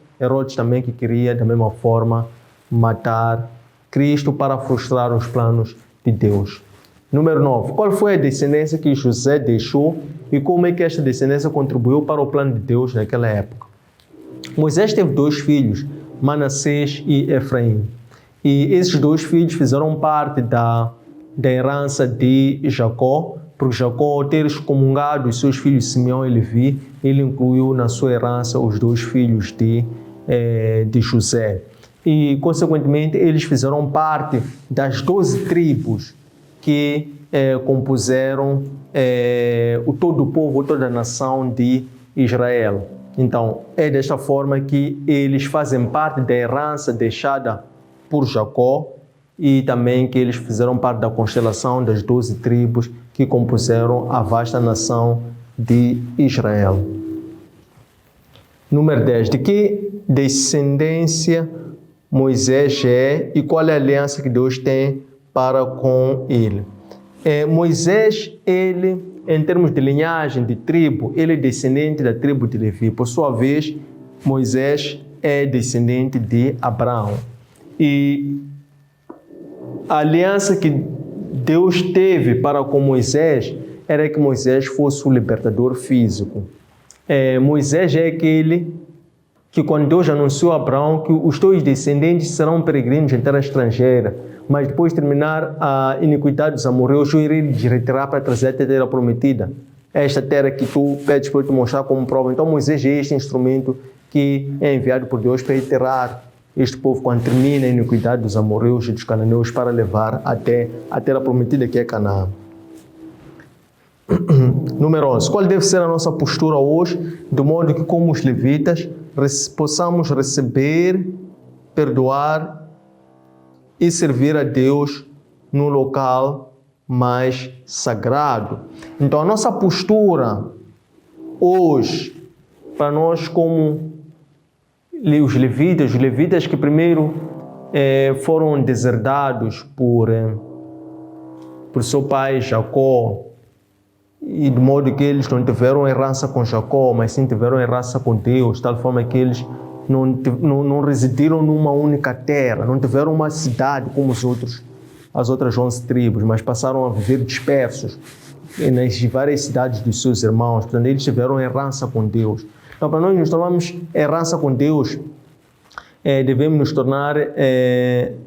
também que queria da mesma forma matar Cristo para frustrar os planos de Deus. Número 9. Qual foi a descendência que José deixou e como é que esta descendência contribuiu para o plano de Deus naquela época? Moisés teve 2 filhos, Manassés e Efraim. E esses 2 filhos fizeram parte da herança de Jacó, porque Jacó, ao ter excomungado os seus filhos Simeão e Levi, ele incluiu na sua herança os 2 filhos de José. e, consequentemente, eles fizeram parte das 12 tribos que compuseram todo o povo, toda a nação de Israel. Então, é desta forma que eles fazem parte da herança deixada por Jacó e também que eles fizeram parte da constelação das 12 tribos que compuseram a vasta nação de Israel. Número 10. De que descendência Moisés é e qual é a aliança que Deus tem para com ele? Moisés, ele, em termos de linhagem, de tribo, ele é descendente da tribo de Levi. Por sua vez, Moisés é descendente de Abraão. E a aliança que Deus teve para com Moisés era que Moisés fosse o libertador físico. Moisés é aquele que, quando Deus anunciou a Abraão que os teus descendentes serão peregrinos em terra estrangeira, mas depois de terminar a iniquidade dos amorreus, eu irei te retirar para trazer a terra prometida. Esta terra que tu pedes para eu te mostrar como prova. Então Moisés é este instrumento que é enviado por Deus para enterrar este povo quando termina a iniquidade dos amorreus e dos cananeus para levar até a terra prometida que é Canaã. Número 11. Qual deve ser a nossa postura hoje, de modo que, como os levitas, possamos receber, perdoar e servir a Deus no local mais sagrado? Então, a nossa postura hoje, para nós como os levitas que primeiro foram deserdados por seu pai Jacó, e de modo que eles não tiveram herança com Jacó, mas sim tiveram herança com Deus, de tal forma que eles não residiram numa única terra, não tiveram uma cidade como as outras 11 tribos, mas passaram a viver dispersos nas várias cidades dos seus irmãos. Portanto, eles tiveram herança com Deus. Então, para nós nos tornarmos herança com Deus, devemos nos tornar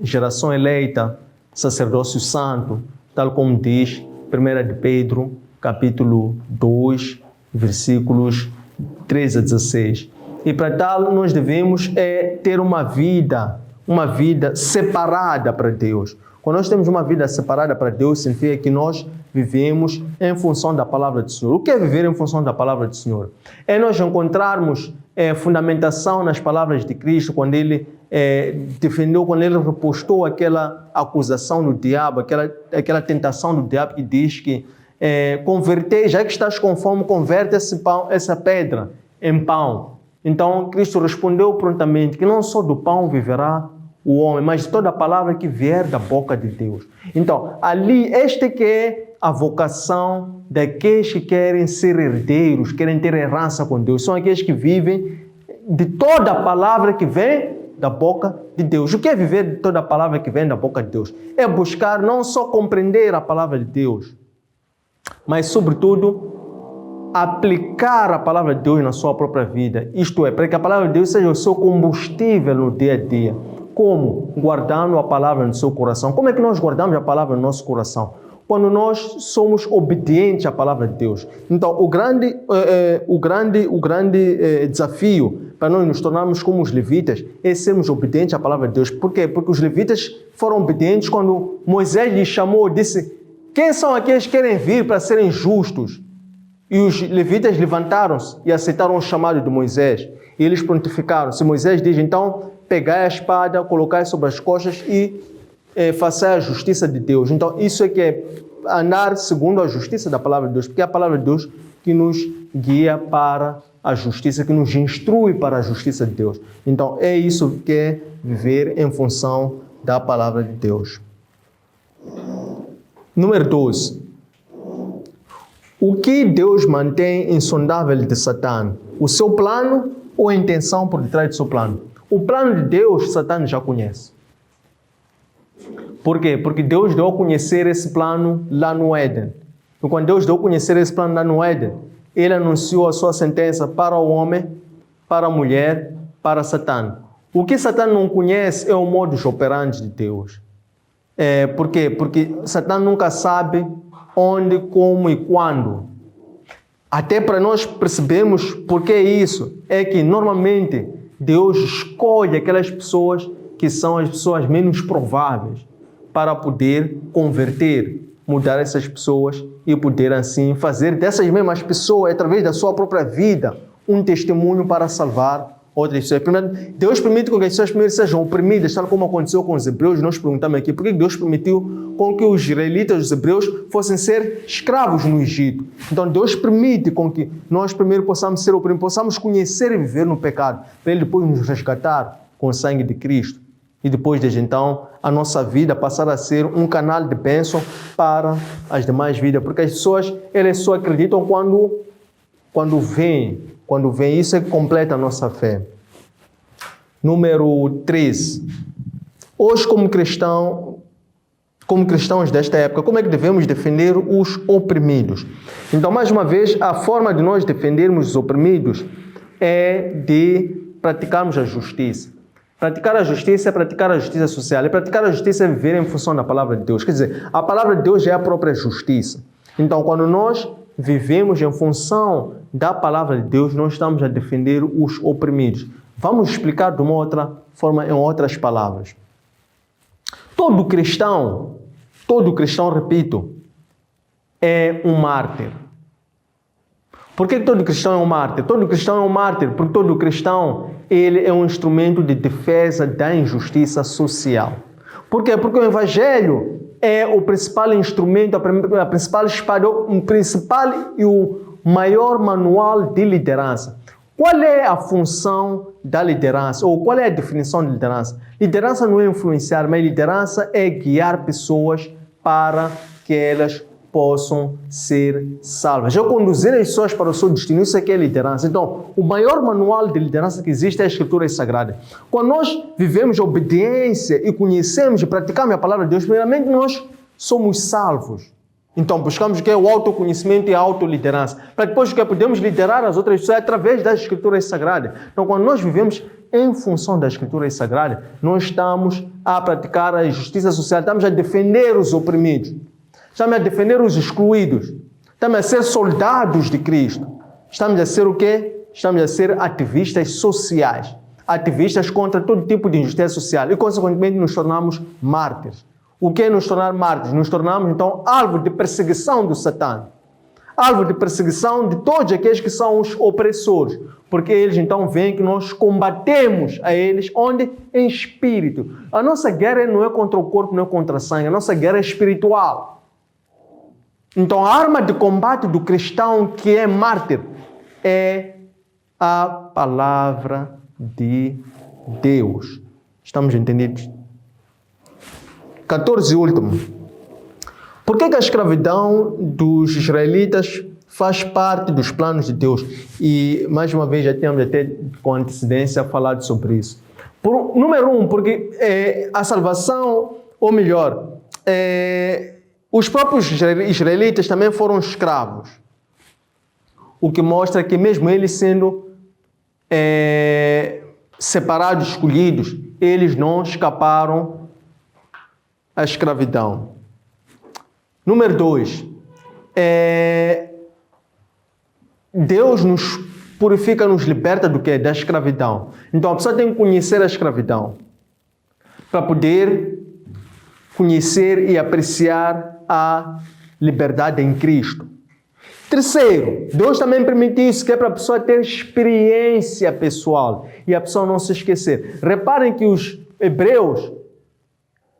geração eleita, sacerdócio santo, tal como diz 1 de Pedro, capítulo 2, versículos 13 a 16. E para tal, nós devemos ter uma vida separada para Deus. Quando nós temos uma vida separada para Deus, significa que nós vivemos em função da palavra do Senhor. O que é viver em função da palavra do Senhor? É nós encontrarmos fundamentação nas palavras de Cristo, quando Ele defendeu, quando Ele repostou aquela acusação do diabo, aquela tentação do diabo que diz que converter, já que estás com fome, converte essa pedra em pão. Então, Cristo respondeu prontamente que não só do pão viverá o homem, mas de toda a palavra que vier da boca de Deus. Então, ali, este que é a vocação daqueles que querem ser herdeiros, querem ter herança com Deus. São aqueles que vivem de toda a palavra que vem da boca de Deus. O que é viver de toda a palavra que vem da boca de Deus? É buscar não só compreender a palavra de Deus, mas, sobretudo, aplicar a palavra de Deus na sua própria vida. Isto é, para que a palavra de Deus seja o seu combustível no dia a dia. Como? Guardando a palavra no seu coração. Como é que nós guardamos a palavra no nosso coração? Quando nós somos obedientes à palavra de Deus. Então, o grande desafio para nós nos tornarmos como os levitas é sermos obedientes à palavra de Deus. Por quê? Porque os levitas foram obedientes quando Moisés lhes chamou, disse: quem são aqueles que querem vir para serem justos? E os levitas levantaram-se e aceitaram o chamado de Moisés. E eles prontificaram. Se Moisés diz, então, pegai a espada, colocai sobre as costas e façai a justiça de Deus. Então, isso é que é andar segundo a justiça da palavra de Deus, porque é a palavra de Deus que nos guia para a justiça, que nos instrui para a justiça de Deus. Então, é isso que é viver em função da palavra de Deus. Número 12. O que Deus mantém insondável de Satã? O seu plano ou a intenção por detrás do seu plano? O plano de Deus, Satã já conhece. Por quê? Porque Deus deu a conhecer esse plano lá no Éden. E quando Deus deu a conhecer esse plano lá no Éden, Ele anunciou a sua sentença para o homem, para a mulher, para Satã. O que Satã não conhece é o modus operandi de Deus. Por quê? Porque Satã nunca sabe onde, como e quando. Até para nós percebermos por que isso, é que normalmente Deus escolhe aquelas pessoas que são as pessoas menos prováveis para poder converter, mudar essas pessoas e poder assim fazer dessas mesmas pessoas, através da sua própria vida, um testemunho para salvar outras pessoas. Primeiro, Deus permite que as pessoas primeiro sejam oprimidas, tal como aconteceu com os hebreus. Nós perguntamos aqui, por que Deus permitiu com que os israelitas, os hebreus, fossem ser escravos no Egito? Então, Deus permite com que nós primeiro possamos ser oprimidos, possamos conhecer e viver no pecado, para Ele depois nos resgatar com o sangue de Cristo. E depois desde então, a nossa vida passar a ser um canal de bênção para as demais vidas. Porque as pessoas, elas só acreditam quando vêm. Quando vem, isso é que completa a nossa fé. Número 3. Hoje, como cristãos desta época, como é que devemos defender os oprimidos? Então, mais uma vez, a forma de nós defendermos os oprimidos é de praticarmos a justiça. Praticar a justiça é praticar a justiça social. E praticar a justiça é viver em função da palavra de Deus. Quer dizer, a palavra de Deus é a própria justiça. Então, quando nós vivemos em função da palavra de Deus, nós estamos a defender os oprimidos. Vamos explicar de uma outra forma, em outras palavras. Todo cristão, repito, é um mártir. Por que todo cristão é um mártir? Todo cristão é um mártir porque todo cristão ele é um instrumento de defesa da injustiça social. Por quê? Porque o Evangelho é o principal instrumento, a principal espada, o principal e o maior manual de liderança. Qual é a função da liderança? Ou qual é a definição de liderança? Liderança não é influenciar, mas liderança é guiar pessoas para que elas possam ser salvas. É conduzir as pessoas para o seu destino. Isso é que é liderança. Então, o maior manual de liderança que existe é a Escritura Sagrada. Quando nós vivemos a obediência e conhecemos e praticamos a palavra de Deus, primeiramente nós somos salvos. Então, buscamos o que é o autoconhecimento e a autoliderança. Para depois que podemos liderar as outras pessoas através das Escrituras Sagradas. Então, quando nós vivemos em função das Escrituras Sagradas, nós estamos a praticar a justiça social, estamos a defender os oprimidos. Estamos a defender os excluídos. Estamos a ser soldados de Cristo. Estamos a ser o quê? Estamos a ser ativistas sociais. Ativistas contra todo tipo de injustiça social. E, consequentemente, nos tornamos mártires. O que é nos tornar mártires? Nos tornamos, então, alvo de perseguição do Satã. Alvo de perseguição de todos aqueles que são os opressores. Porque eles, então, veem que nós combatemos a eles, onde? Em espírito. A nossa guerra não é contra o corpo, não é contra a sangue. A nossa guerra é espiritual. Então, a arma de combate do cristão que é mártir é a palavra de Deus. Estamos entendidos? 14 e último. Por que a escravidão dos israelitas faz parte dos planos de Deus? E, mais uma vez, já tínhamos até com antecedência falado sobre isso. Número 1, porque a salvação, ou melhor, os próprios israelitas também foram escravos. O que mostra que mesmo eles sendo separados, escolhidos, eles não escaparam à escravidão. Número 2. Deus nos purifica, nos liberta do quê? Da escravidão. Então a pessoa tem que conhecer a escravidão para poder conhecer e apreciar a liberdade em Cristo. Terceiro, Deus também permitiu isso, que é para a pessoa ter experiência pessoal e a pessoa não se esquecer. Reparem que os hebreus,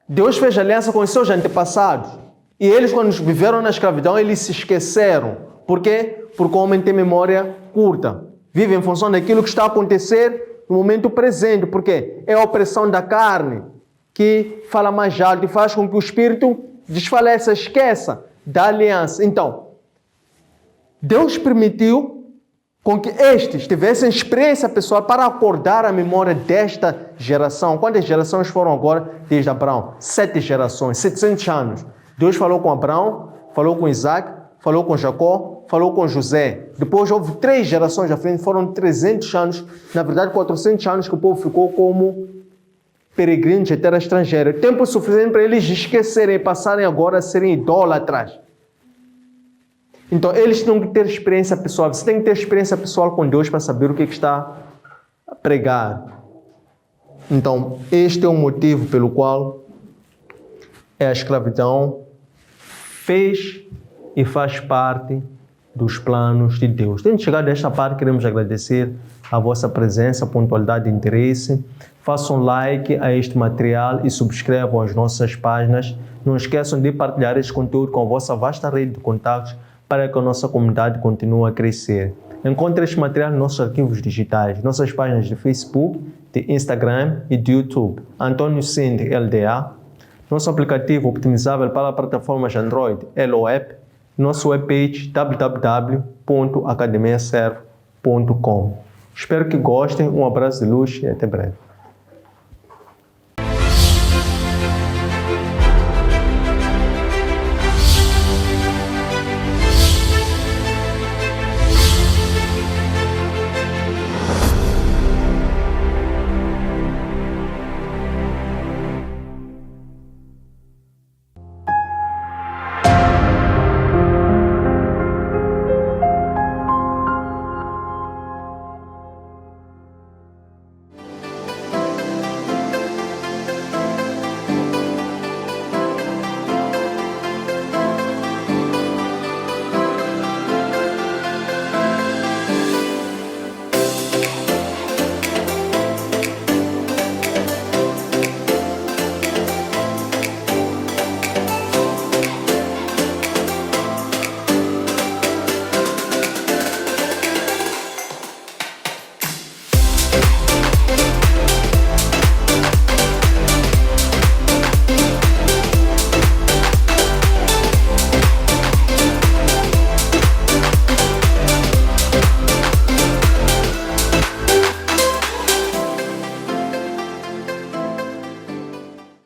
Deus fez aliança com os seus antepassados e eles, quando viveram na escravidão, eles se esqueceram. Por quê? Porque o homem tem memória curta. Vive em função daquilo que está a acontecer no momento presente. Por quê? É a opressão da carne que fala mais alto e faz com que o espírito desfaleça, esqueça da aliança. Então, Deus permitiu com que estes tivessem experiência pessoal para acordar a memória desta geração. Quantas gerações foram agora desde Abraão? 7 gerações, 700 anos. Deus falou com Abraão, falou com Isaac, falou com Jacó, falou com José. Depois houve 3 gerações à frente, foram 300 anos, na verdade 400 anos que o povo ficou como peregrinos em terra estrangeira. Tempo suficiente para eles esquecerem e passarem agora a serem idólatras. Então, eles têm que ter experiência pessoal. Você tem que ter experiência pessoal com Deus para saber o que está a pregar. Então, este é o motivo pelo qual a escravidão fez e faz parte dos planos de Deus. Tendo chegado a esta parte, queremos agradecer a vossa presença, pontualidade e interesse. Façam like a este material e subscrevam as nossas páginas. Não esqueçam de partilhar este conteúdo com a vossa vasta rede de contatos para que a nossa comunidade continue a crescer. Encontre este material nos nossos arquivos digitais, nossas páginas de Facebook, de Instagram e de YouTube. Antônio Sinde LDA. Nosso aplicativo optimizável para plataformas Android, LOApp. Nosso webpage www.academiaserve.com. Espero que gostem, um abraço de luz e até breve.